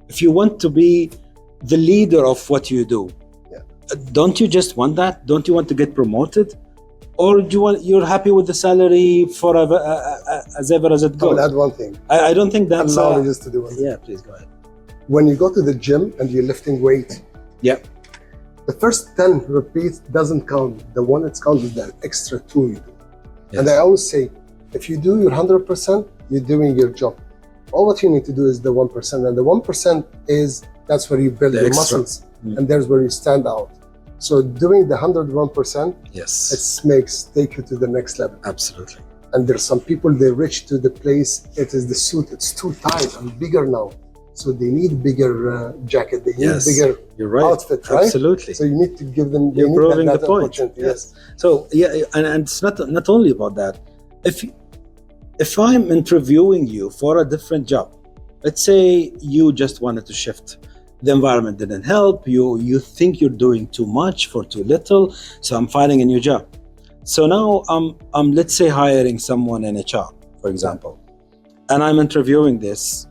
B: if you want to be the leader of what you do,
A: Yeah.
B: Don't you just want that? Don't you want to get promoted? Or do you're happy with the salary forever, as ever as it
A: I
B: goes?
A: will add one thing.
B: I don't think that's.
A: Allow me just to do one thing.
B: Yeah, please go ahead.
A: When you go to the gym and you're lifting weight,
B: Yeah.
A: the first 10 repeats doesn't count. The one that's counted is the extra 2 you do.
B: Yes.
A: And I always say, if you do your 100%, you're doing your job. All what you need to do is the 1%. And the 1% that's where you build
B: The
A: your
B: extra.
A: muscles. And there's where you stand out. So doing the 101%,
B: Yes.
A: take you to the next level.
B: Absolutely.
A: And there's some people, they reach to the place, it is the suit, it's too tight and bigger now. So they need bigger jacket, they need
B: Yes.
A: bigger
B: You're right.
A: outfit, right?
B: Absolutely.
A: So you need to give them, they
B: You're
A: need
B: proving
A: that
B: the point.
A: opportunity.
B: Yes. So yeah, and it's not only about that. If I'm interviewing you for a different job, let's say you just wanted to shift. The environment didn't help you think you're doing too much for too little, so I'm finding a new job. So now I'm let's say hiring someone in HR, for example, and I'm interviewing this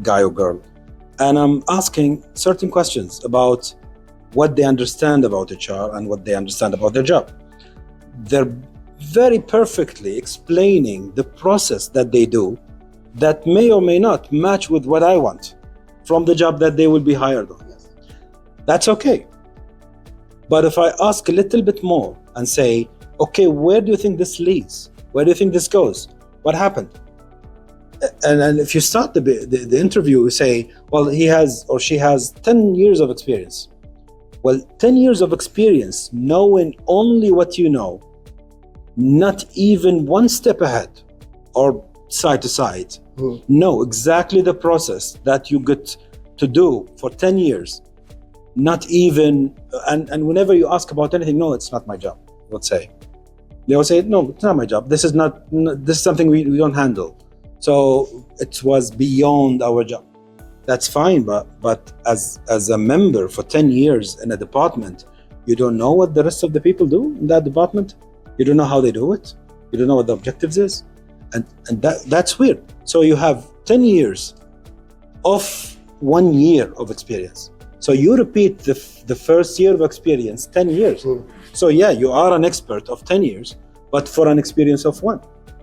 B: guy or girl, and I'm asking certain questions about what they understand about HR and what they understand about their job. They're very perfectly explaining the process that they do that may or may not match with what I want from the job that they will be hired on.
A: Yes.
B: That's okay. But if I ask a little bit more and say, okay, where do you think this leads? Where do you think this goes? What happened? And if you start the interview, you say, well, he has or she has 10 years of experience. Well, 10 years of experience, knowing only what you know, not even one step ahead or side to side, know exactly the process that you get to do for 10 years. Not even, and whenever you ask about anything, no, it's not my job, let's say. They will say, no, it's not my job. This is something we don't handle. So it was beyond our job. That's fine, but as a member for 10 years in a department, you don't know what the rest of the people do in that department. You don't know how they do it. You don't know what the objectives is. And that's weird. So you have 10 years of 1 year of experience. So you repeat the first year of experience 10 years. So yeah, you are an expert of 10 years, but for an experience of 1.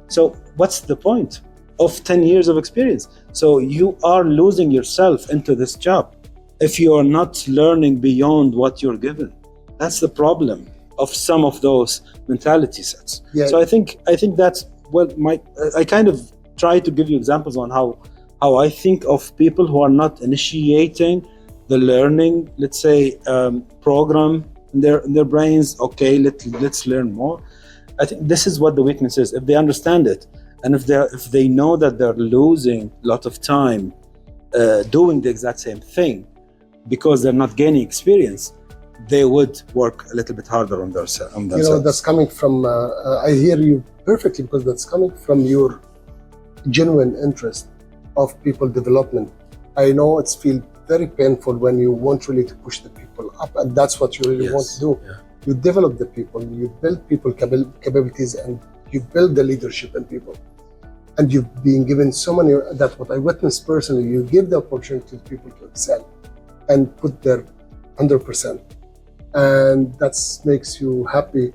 B: So what's the point of 10 years of experience? So you are losing yourself into this job if you are not learning beyond what you're given. That's the problem of some of those mentality sets.
A: Yeah.
B: So I think that's I kind of try to give you examples on how I think of people who are not initiating the learning, let's say, program in their brains. Okay, let's learn more. I think this is what the weakness is. If they understand it, and if they know that they're losing a lot of time doing the exact same thing because they're not gaining experience, they would work a little bit harder on themselves.
A: You know, that's coming from, I hear you perfectly, because that's coming from your genuine interest of people development. I know it's feel very painful when you want really to push the people up, and that's what you really want to do.
B: Yeah.
A: You develop the people, you build people capabilities, and you build the leadership in people. And you've been given so many, that's what I witnessed personally, you give the opportunity to people to excel and put their 100%. And that makes you happy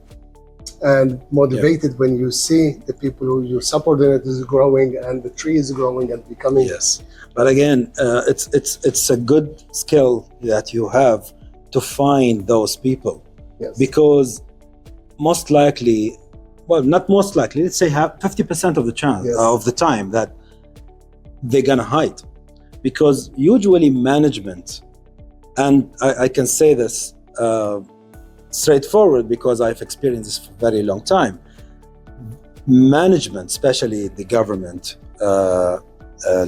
A: and motivated when you see the people who your subordinate is growing and the tree is growing and becoming.
B: Yes, but again, it's a good skill that you have to find those people.
A: Yes.
B: Because most likely well, not most likely, let's say have 50% of the chance
A: Yes.
B: of the time that they're gonna hide. Because usually management, and I can say this straightforward because I've experienced this for a very long time. Management, especially the government,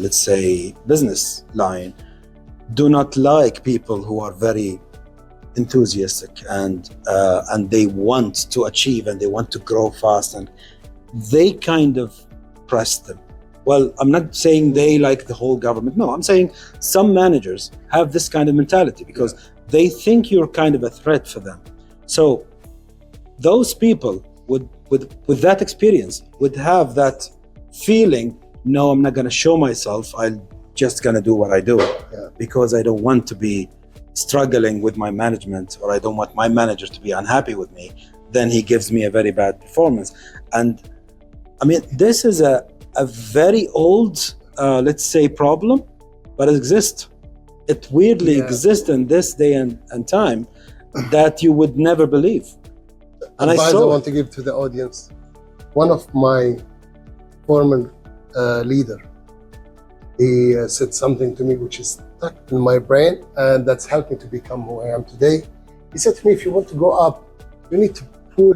B: let's say business line, do not like people who are very enthusiastic and they want to achieve and they want to grow fast, and they kind of press them. Well, I'm not saying they like the whole government. No, I'm saying some managers have this kind of mentality because they think you're kind of a threat for them. So those people with that experience would have that feeling, no, I'm not going to show myself. I'm just going to do what I do because I don't want to be struggling with my management, or I don't want my manager to be unhappy with me. Then he gives me a very bad performance. And I mean, this is a very old, let's say, problem, but it exists. It weirdly exists in this day and time that you would never believe. And
A: advice I want to give to the audience. One of my former leader, he said something to me which is stuck in my brain, and that's helped me to become who I am today. He said to me, if you want to go up, you need to pull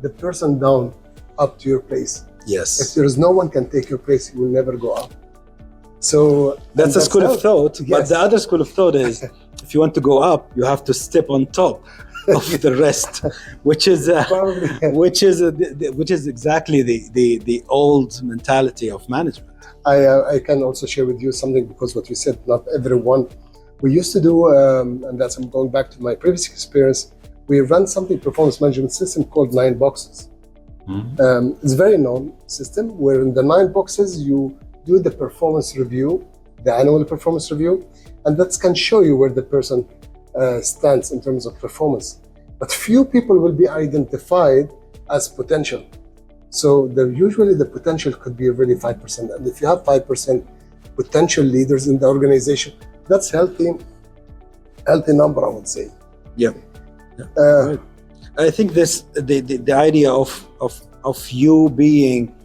A: the person down up to your place.
B: Yes.
A: If there is no one can take your place, you will never go up. So
B: that's a school of thought.
A: Yes.
B: But the other school of thought is, if you want to go up, you have to step on top of the rest, which is which is exactly the old mentality of management.
A: I can also share with you something, because what you said, not everyone. We used to do, and that's, I'm going back to my previous experience, we run something, performance management system called 9 boxes. Mm-hmm. It's a very known system where in the 9 boxes you do the performance review, the annual performance review, and that can show you where the person stands in terms of performance. But few people will be identified as potential. So usually the potential could be really 5%. And if you have 5% potential leaders in the organization, that's healthy number, I would say.
B: Yeah. Right. I think the idea of you being,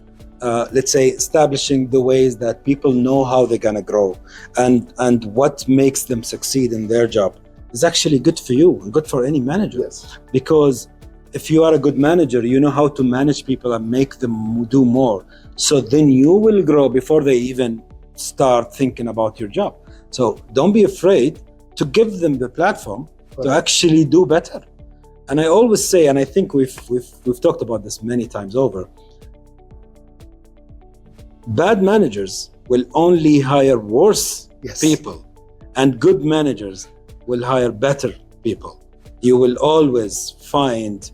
B: let's say, establishing the ways that people know how they're gonna grow and what makes them succeed in their job is actually good for you and good for any manager.
A: Yes.
B: Because if you are a good manager, you know how to manage people and make them do more. So then you will grow before they even start thinking about your job. So don't be afraid to give them the platform to actually do better. And I always say, and I think we've talked about this many times over, bad managers will only hire worse people, and good managers will hire better people. You will always find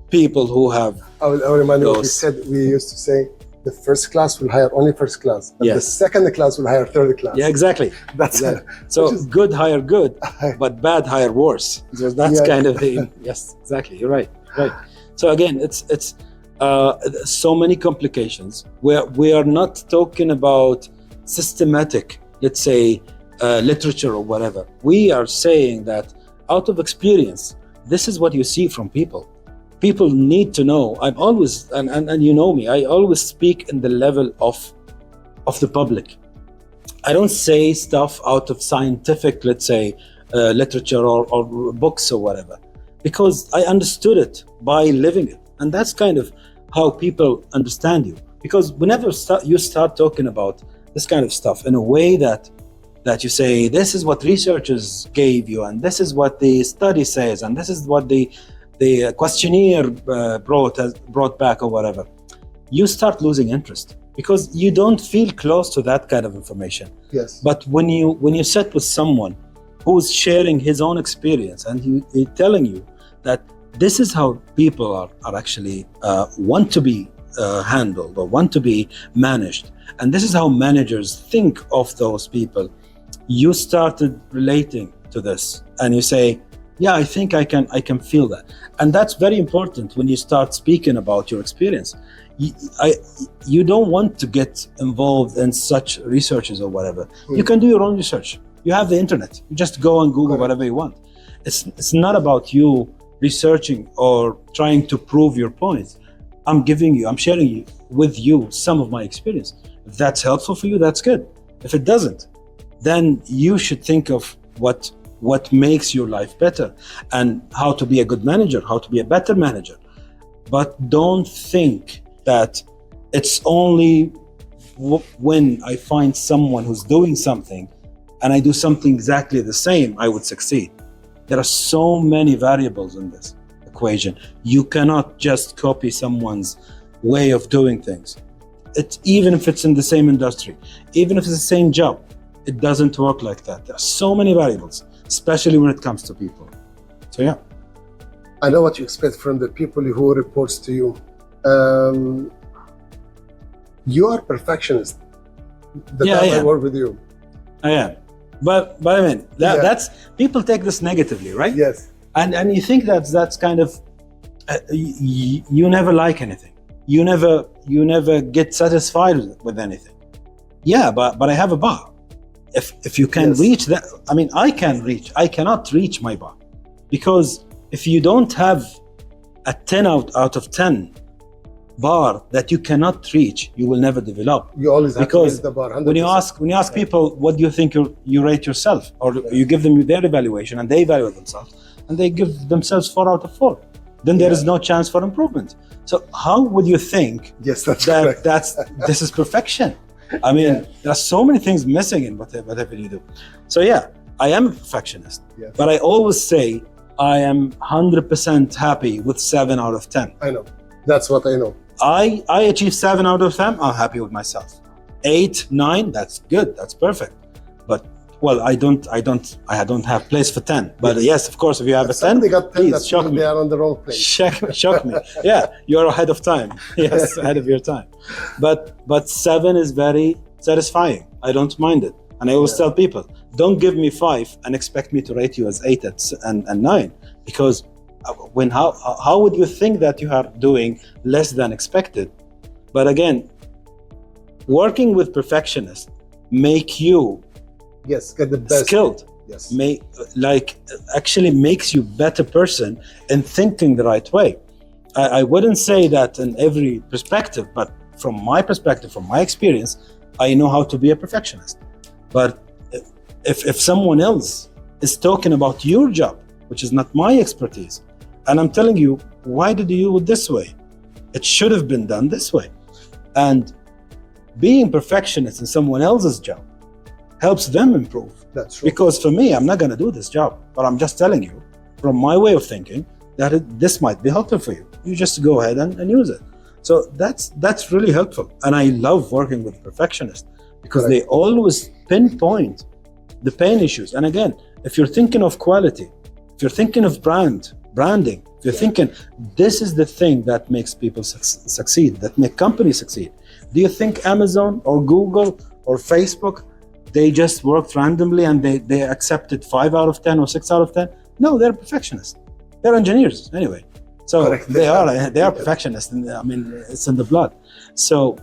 B: people who have. I'll
A: remind you what we used to say, the first class will hire only first class, and the second class will hire third class.
B: Yeah, exactly.
A: That's
B: it. So good hire good, but bad hire worse. So that's kind of the, yes, exactly. You're right. Right. So again, it's so many complications where we are not talking about systematic, let's say, literature or whatever. We are saying that out of experience, this is what you see from people. People need to know. I'm always, and you know me, I always speak in the level of the public. I don't say stuff out of scientific, let's say, literature or books or whatever, because I understood it by living it. And that's kind of how people understand you. Because whenever you start talking about this kind of stuff in a way that you say, this is what researchers gave you, and this is what the study says, and this is what the questionnaire brought back or whatever, you start losing interest because you don't feel close to that kind of information.
A: Yes.
B: But when you sit with someone who's sharing his own experience and he's telling you that this is how people are actually want to be handled or want to be managed, and this is how managers think of those people, you started relating to this and you say, yeah, I think I can feel that. And that's very important when you start speaking about your experience. You don't want to get involved in such researches or whatever. You can do your own research. You have the internet. You just go and Google whatever you want. It's not about you researching or trying to prove your points. I'm sharing with you some of my experience. If that's helpful for you, that's good. If it doesn't, then you should think of what makes your life better and how to be a good manager, how to be a better manager. But don't think that it's only when I find someone who's doing something and I do something exactly the same, I would succeed. There are so many variables in this equation. You cannot just copy someone's way of doing things. Even if it's in the same industry, even if it's the same job, it doesn't work like that. There are so many variables, especially when it comes to people. So yeah.
A: I know what you expect from the people who reports to you. You are perfectionist. The
B: Yeah,
A: time
B: I
A: I
B: am.
A: work with you.
B: I am. But I mean, that's people take this negatively, right?
A: Yes.
B: And you think that's kind of you never like anything. You never get satisfied with anything. Yeah, but I have a bar. If you can reach that, I mean, I cannot reach my bar, because if you don't have a 10 out of 10 bar that you cannot reach, you will never develop.
A: You always have to raise the bar. 100%.
B: When you ask people, what do you think you rate yourself, or you give them their evaluation and they evaluate themselves and they give themselves 4 out of 4, then there is no chance for improvement. So how would you think this is perfection? I mean, there are so many things missing in whatever you do. So yeah, I am a perfectionist, but I always say I am 100% happy with 7 out of 10.
A: I know. That's what I know.
B: I achieve 7 out of 10, I'm happy with myself. 8, 9, that's good, that's perfect. But well, I don't have place for 10. But yes, of course, if you have a 10,
A: got 10,
B: please shock me.
A: They are on the wrong place.
B: Shock me. Yeah, you're ahead of time. Yes, ahead of your time. But 7 is very satisfying. I don't mind it. And I always tell people, don't give me 5 and expect me to rate you as 8 and 9, because how would you think that you are doing less than expected? But again, working with perfectionists make you
A: get the best
B: skilled.
A: Yes,
B: actually makes you better person in thinking the right way. I wouldn't say that in every perspective, but from my perspective, from my experience, I know how to be a perfectionist. But if someone else is talking about your job, which is not my expertise, and I'm telling you, why did you do it this way? It should have been done this way. And being perfectionist in someone else's job helps them improve.
A: That's true.
B: Because for me, I'm not going to do this job, but I'm just telling you from my way of thinking that this might be helpful for you. You just go ahead and use it. So that's really helpful. And I love working with perfectionists because they always pinpoint the pain issues. And again, if you're thinking of quality, if you're thinking of branding, if you're thinking this is the thing that makes people succeed, that make companies succeed. Do you think Amazon or Google or Facebook, they just worked randomly and they accepted 5 out of 10 or 6 out of 10? No, they're perfectionists. They're engineers anyway. So they are perfectionists. I mean, it's in the blood. So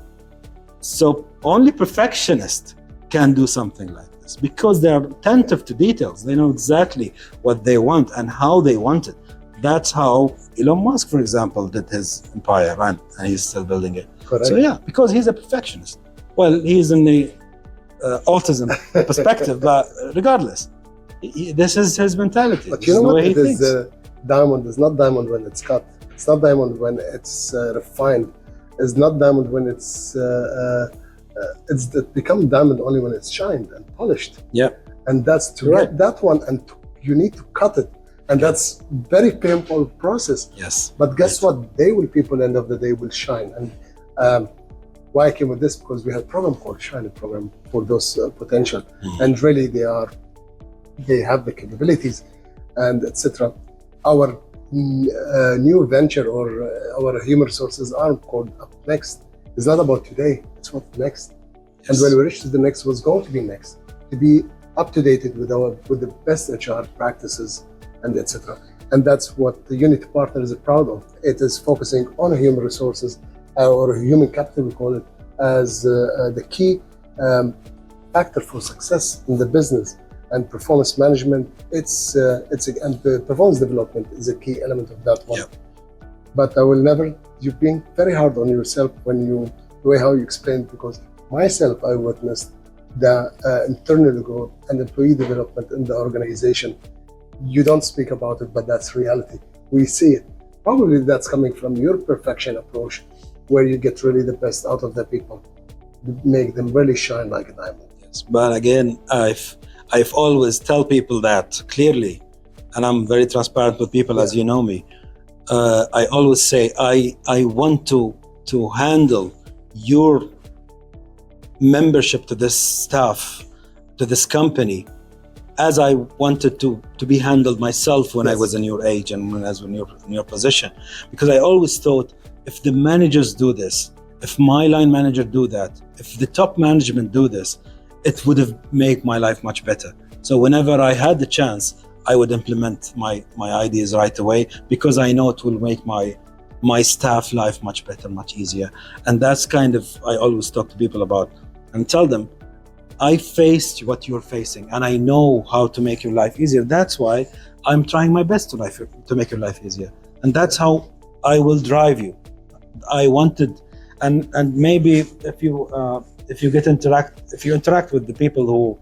B: only perfectionists can do something like this because they are attentive to details. They know exactly what they want and how they want it. That's how Elon Musk, for example, did his empire, and he's still building it.
A: Correct.
B: So yeah, because he's a perfectionist. Well, he's in the autism perspective, but regardless, this is his mentality.
A: But you know what? It is diamond is not diamond when it's cut. It's not diamond when it's refined. It's not diamond when it's become diamond only when it's shined and polished.
B: Yeah.
A: And that's to get that one, and you need to cut it. And that's very painful process.
B: Yes.
A: But guess what? People end of the day will shine. And why I came with this, because we have a program called Shine program for those potential. And really they have the capabilities and etc. Our new venture or our human resources arm called Up Next is not about today. It's what next. Yes. And when we reach to the next, what's going to be next? To be up to date with the best HR practices and etc. And that's what the Unity Partner is proud of. It is focusing on human resources or human capital, we call it, as the key factor for success in the business. And performance management, and performance development is a key element of that one. Yep. But I will never you've been very hard on yourself when you, the way how you explained, because myself, I witnessed the internal growth and employee development in the organization. You don't speak about it, but that's reality. We see it. Probably that's coming from your perfection approach, where you get really the best out of the people, make them really shine like a diamond.
B: Yes. But again, I've always tell people that clearly, and I'm very transparent with people, as you know me. I always say I want to handle your membership to this staff, to this company, as I wanted to be handled myself when I was in your age and when I was in your position. Because I always thought, if the managers do this, if my line manager do that, if the top management do this, it would have made my life much better. So whenever I had the chance, I would implement my ideas right away, because I know it will make my staff life much better, much easier. And that's kind of, I always talk to people about and tell them, I faced what you're facing and I know how to make your life easier. That's why I'm trying my best to make your life easier. And that's how I will drive you. I wanted, and maybe if you interact with the people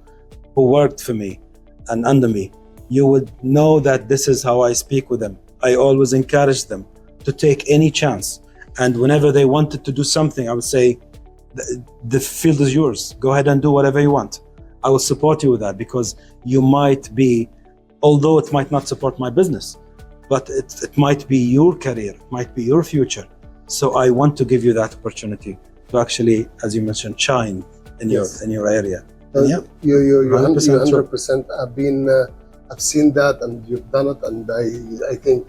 B: who worked for me and under me, you would know that this is how I speak with them. I always encourage them to take any chance. And whenever they wanted to do something, I would say, the field is yours. Go ahead and do whatever you want. I will support you with that, because you might be, although it might not support my business, but it might be your career, it might be your future. So I want to give you that opportunity to actually, as you mentioned, shine in your area.
A: Yeah, you're 100%. I've seen that, and you've done it, and I think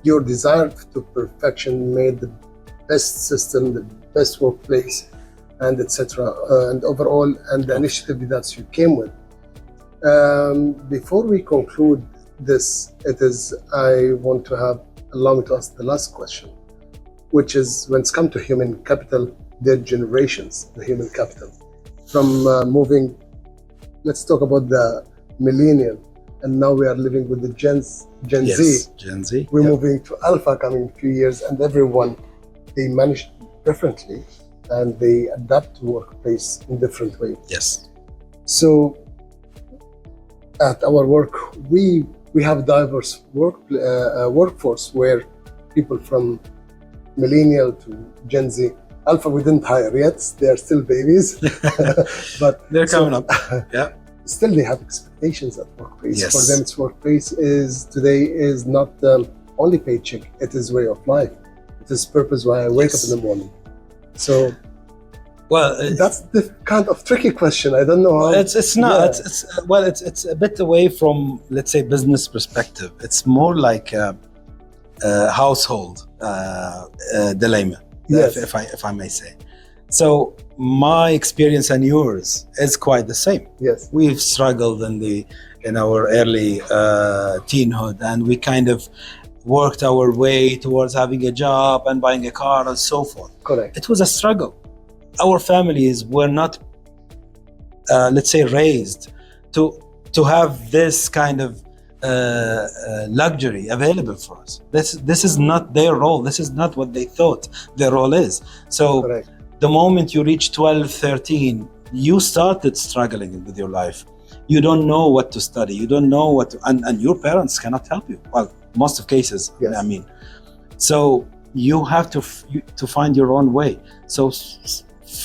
A: your desire to perfection made the best system, the best workplace, and etc. And overall, and the initiative that you came with. Before we conclude this, I want to allow me to ask the last question, which is, when it's come to human capital, their generations, the human capital, from moving, let's talk about the millennial, and now we are living with the Gen Z.
B: Gen Z.
A: We're moving to Alpha coming in a few years, and everyone, they manage differently and they adapt to workplace in different ways.
B: Yes.
A: So at our work, we have diverse workforce, where people from millennial to Gen Z. Alpha we didn't hire yet; they are still babies, but
B: they're coming up. Yeah.
A: Still, they have expectations at workplace.
B: Yes.
A: For them, its workplace is not only paycheck; it is way of life. It is purpose why I wake up in the morning. So,
B: well,
A: that's the kind of tricky question. I don't know how.
B: It's not. Yeah. It's a bit away from, let's say, business perspective. It's more like a household dilemma,
A: yes.
B: if I may say. So my experience and yours is quite the same.
A: Yes,
B: we've struggled in our early teenhood, and we kind of worked our way towards having a job and buying a car and so forth.
A: Correct.
B: It was a struggle. Our families were not, let's say, raised to have this kind of luxury available for us. This is not their role. This is not what they thought their role is. So
A: correct.
B: The moment you reach 12, 13, you started struggling with your life. You don't know what to study. You don't know what to, and your parents cannot help you. Well, most of cases,
A: yes.
B: I mean. So you have to find your own way. So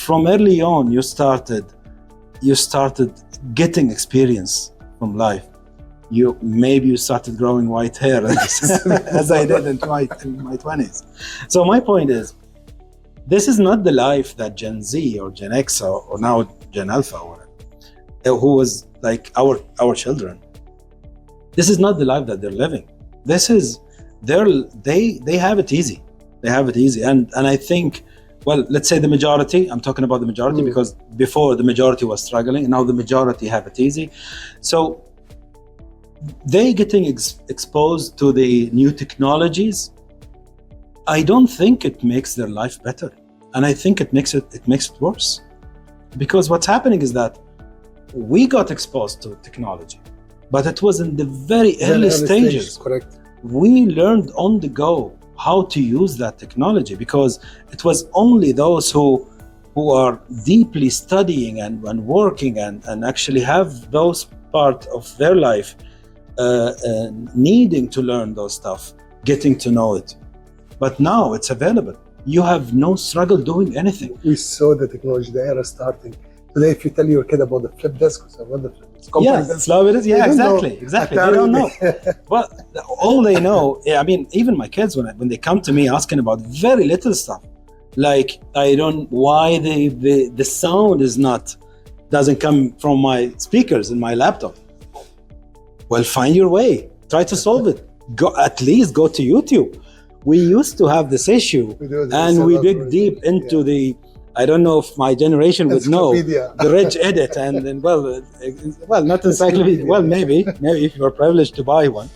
B: from early on, you started getting experience from life. Maybe you started growing white hair as I did in my 20s. So my point is, this is not the life that Gen Z or Gen X or now Gen Alpha who was like our children. This is not the life that they're living. This is they have it easy. They have it easy, and I think, well, let's say the majority. I'm talking about the majority because before the majority was struggling, and now the majority have it easy. So they getting exposed to the new technologies. I don't think it makes their life better, and I think it makes it worse, because what's happening is that we got exposed to technology, but it was in the very early stages.
A: Correct.
B: We learned on the go how to use that technology, because it was only those who are deeply studying and working and actually have those part of their life needing to learn those stuff, getting to know it. But now it's available. You have no struggle doing anything.
A: We saw the technology, the era starting. Today, if you tell your kid about the flip desk, or what the flip
B: Yes, yeah, it is. Yeah, exactly. They don't know. But all they know, I mean, even my kids, when they come to me asking about very little stuff, like why the sound doesn't come from my speakers in my laptop. Well, find your way. Try to solve it. At least go to YouTube. We used to have this issue, and we dig deep into the. I don't know if my generation would know the Reg Edit, and then well, not encyclopedia. Well, maybe if you were privileged to buy one,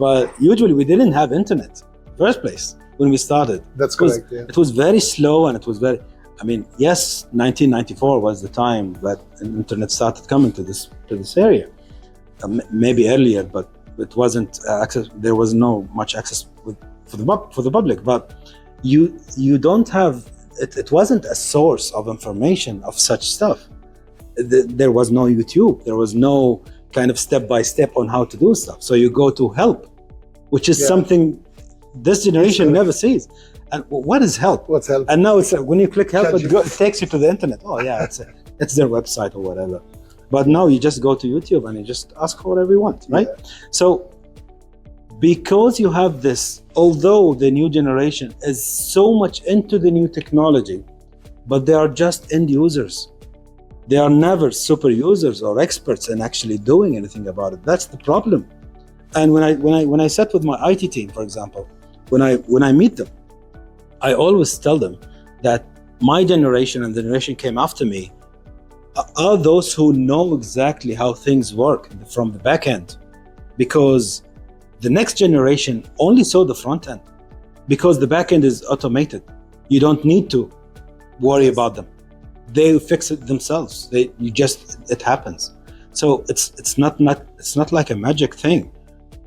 B: but usually we didn't have internet in the first place when we started.
A: That's correct.
B: It was very slow, and it was very. I mean, yes, 1994 was the time that internet started coming to this area. Maybe earlier, but it wasn't access. There was no much access for the public. But you don't have. It wasn't a source of information of such stuff. There was no YouTube. There was no kind of step-by-step on how to do stuff. So you go to help, which is something this generation never sees. And what is help?
A: What's help?
B: And now it's when you click help, it takes you to the internet. Oh yeah, it's their website or whatever. But now you just go to YouTube and you just ask for whatever you want, right? So because you have this, although the new generation is so much into the new technology, but they are just end users. They are never super users or experts in actually doing anything about it. That's the problem. And when I sat with my IT team, for example, when I meet them, I always tell them that my generation and the generation came after me are those who know exactly how things work from the back end, because the next generation only saw the front end, because the back end is automated. You don't need to worry about them. They fix it themselves. It happens. So it's not like a magic thing.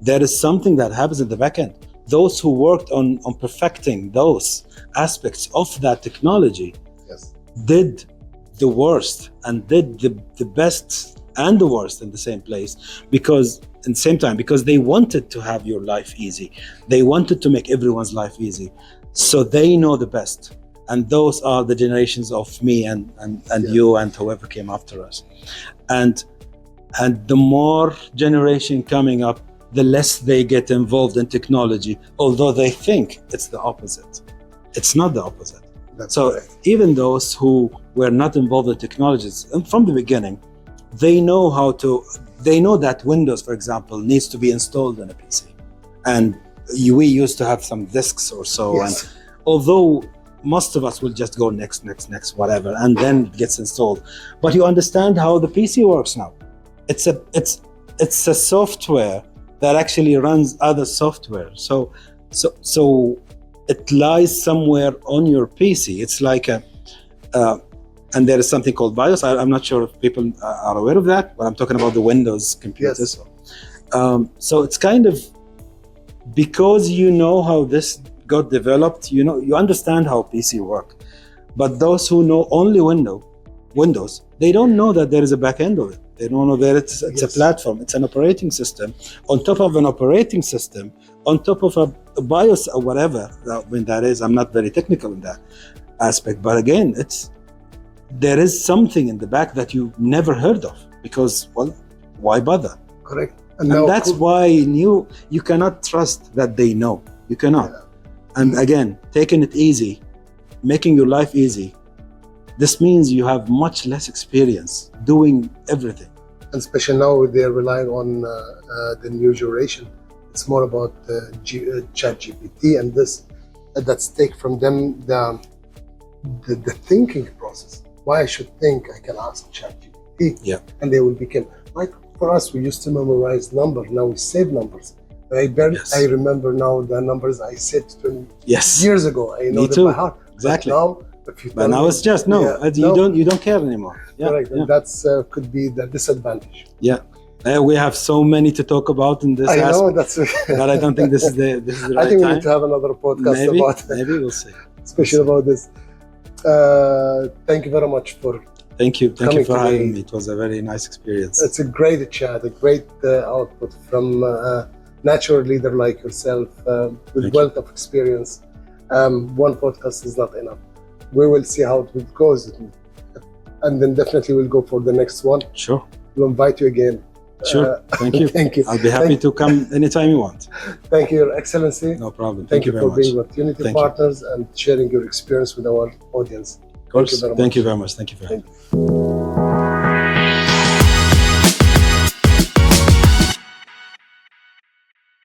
B: There is something that happens in the back end. Those who worked on perfecting those aspects of that technology did the worst and did the best and the worst in the same place, because at the same time, because they wanted to have your life easy. They wanted to make everyone's life easy. So they know the best. And those are the generations of me and you and whoever came after us. And the more generation coming up, the less they get involved in technology, although they think it's the opposite. It's not the opposite.
A: That's
B: so
A: correct.
B: Even those who were not involved in technologies, and from the beginning, they know that Windows, for example, needs to be installed in a PC. And we used to have some disks or so.
A: Yes.
B: And although most of us will just go next, whatever, and then it gets installed. But you understand how the PC works now. It's a software that actually runs other software. So it lies somewhere on your PC. It's like and there is something called BIOS. I'm not sure if people are aware of that, but I'm talking about the Windows computers.
A: Yes.
B: So it's kind of, because you know how this got developed, you understand how PC work. But those who know only Windows, they don't know that there is a back end of it. They don't know that it's a platform, it's an operating system on top of an operating system, on top of a BIOS or whatever when that is. I'm not very technical in that aspect, but again, there is something in the back that you never heard of, because, well, why bother?
A: Correct.
B: And that's why you cannot trust that they know. You cannot. Yeah. And again, taking it easy, making your life easy, this means you have much less experience doing everything.
A: And especially now they're relying on the new generation. It's more about ChatGPT and that's take from them the thinking process. Why I should think, I can ask ChatGPT.
B: Yeah.
A: And they will become, like for us, we used to memorize numbers, now we save numbers. I remember now the numbers I said 20 years ago. I know them by heart.
B: Exactly.
A: But
B: now it's just you don't care anymore.
A: Correct. And that's could be the disadvantage.
B: Yeah. We have so many to talk about in this
A: I know
B: aspect,
A: that's.
B: but I don't think this is the
A: I
B: right
A: think we
B: time.
A: need to have another podcast
B: Maybe,
A: about it,
B: maybe we'll see.
A: especially
B: We'll
A: about this. Thank you very much for.
B: Thank you
A: Coming
B: for having
A: today.
B: me. It was a very nice experience.
A: It's a great chat, a great output from a natural leader like yourself with
B: Thank
A: wealth of experience. One podcast is not enough. We will see how it goes, and then definitely we'll go for the next one.
B: Sure.
A: We'll invite you again.
B: Sure. Thank you.
A: Thank you.
B: I'll be happy to come anytime you want.
A: Thank you, Your Excellency.
B: No problem.
A: Thank you
B: very
A: for
B: much.
A: being with Unity
B: Thank you.
A: Partners and sharing your experience with our audience.
B: Of course.
A: Thank you very much.
B: Thank you very much. Thank you for having me.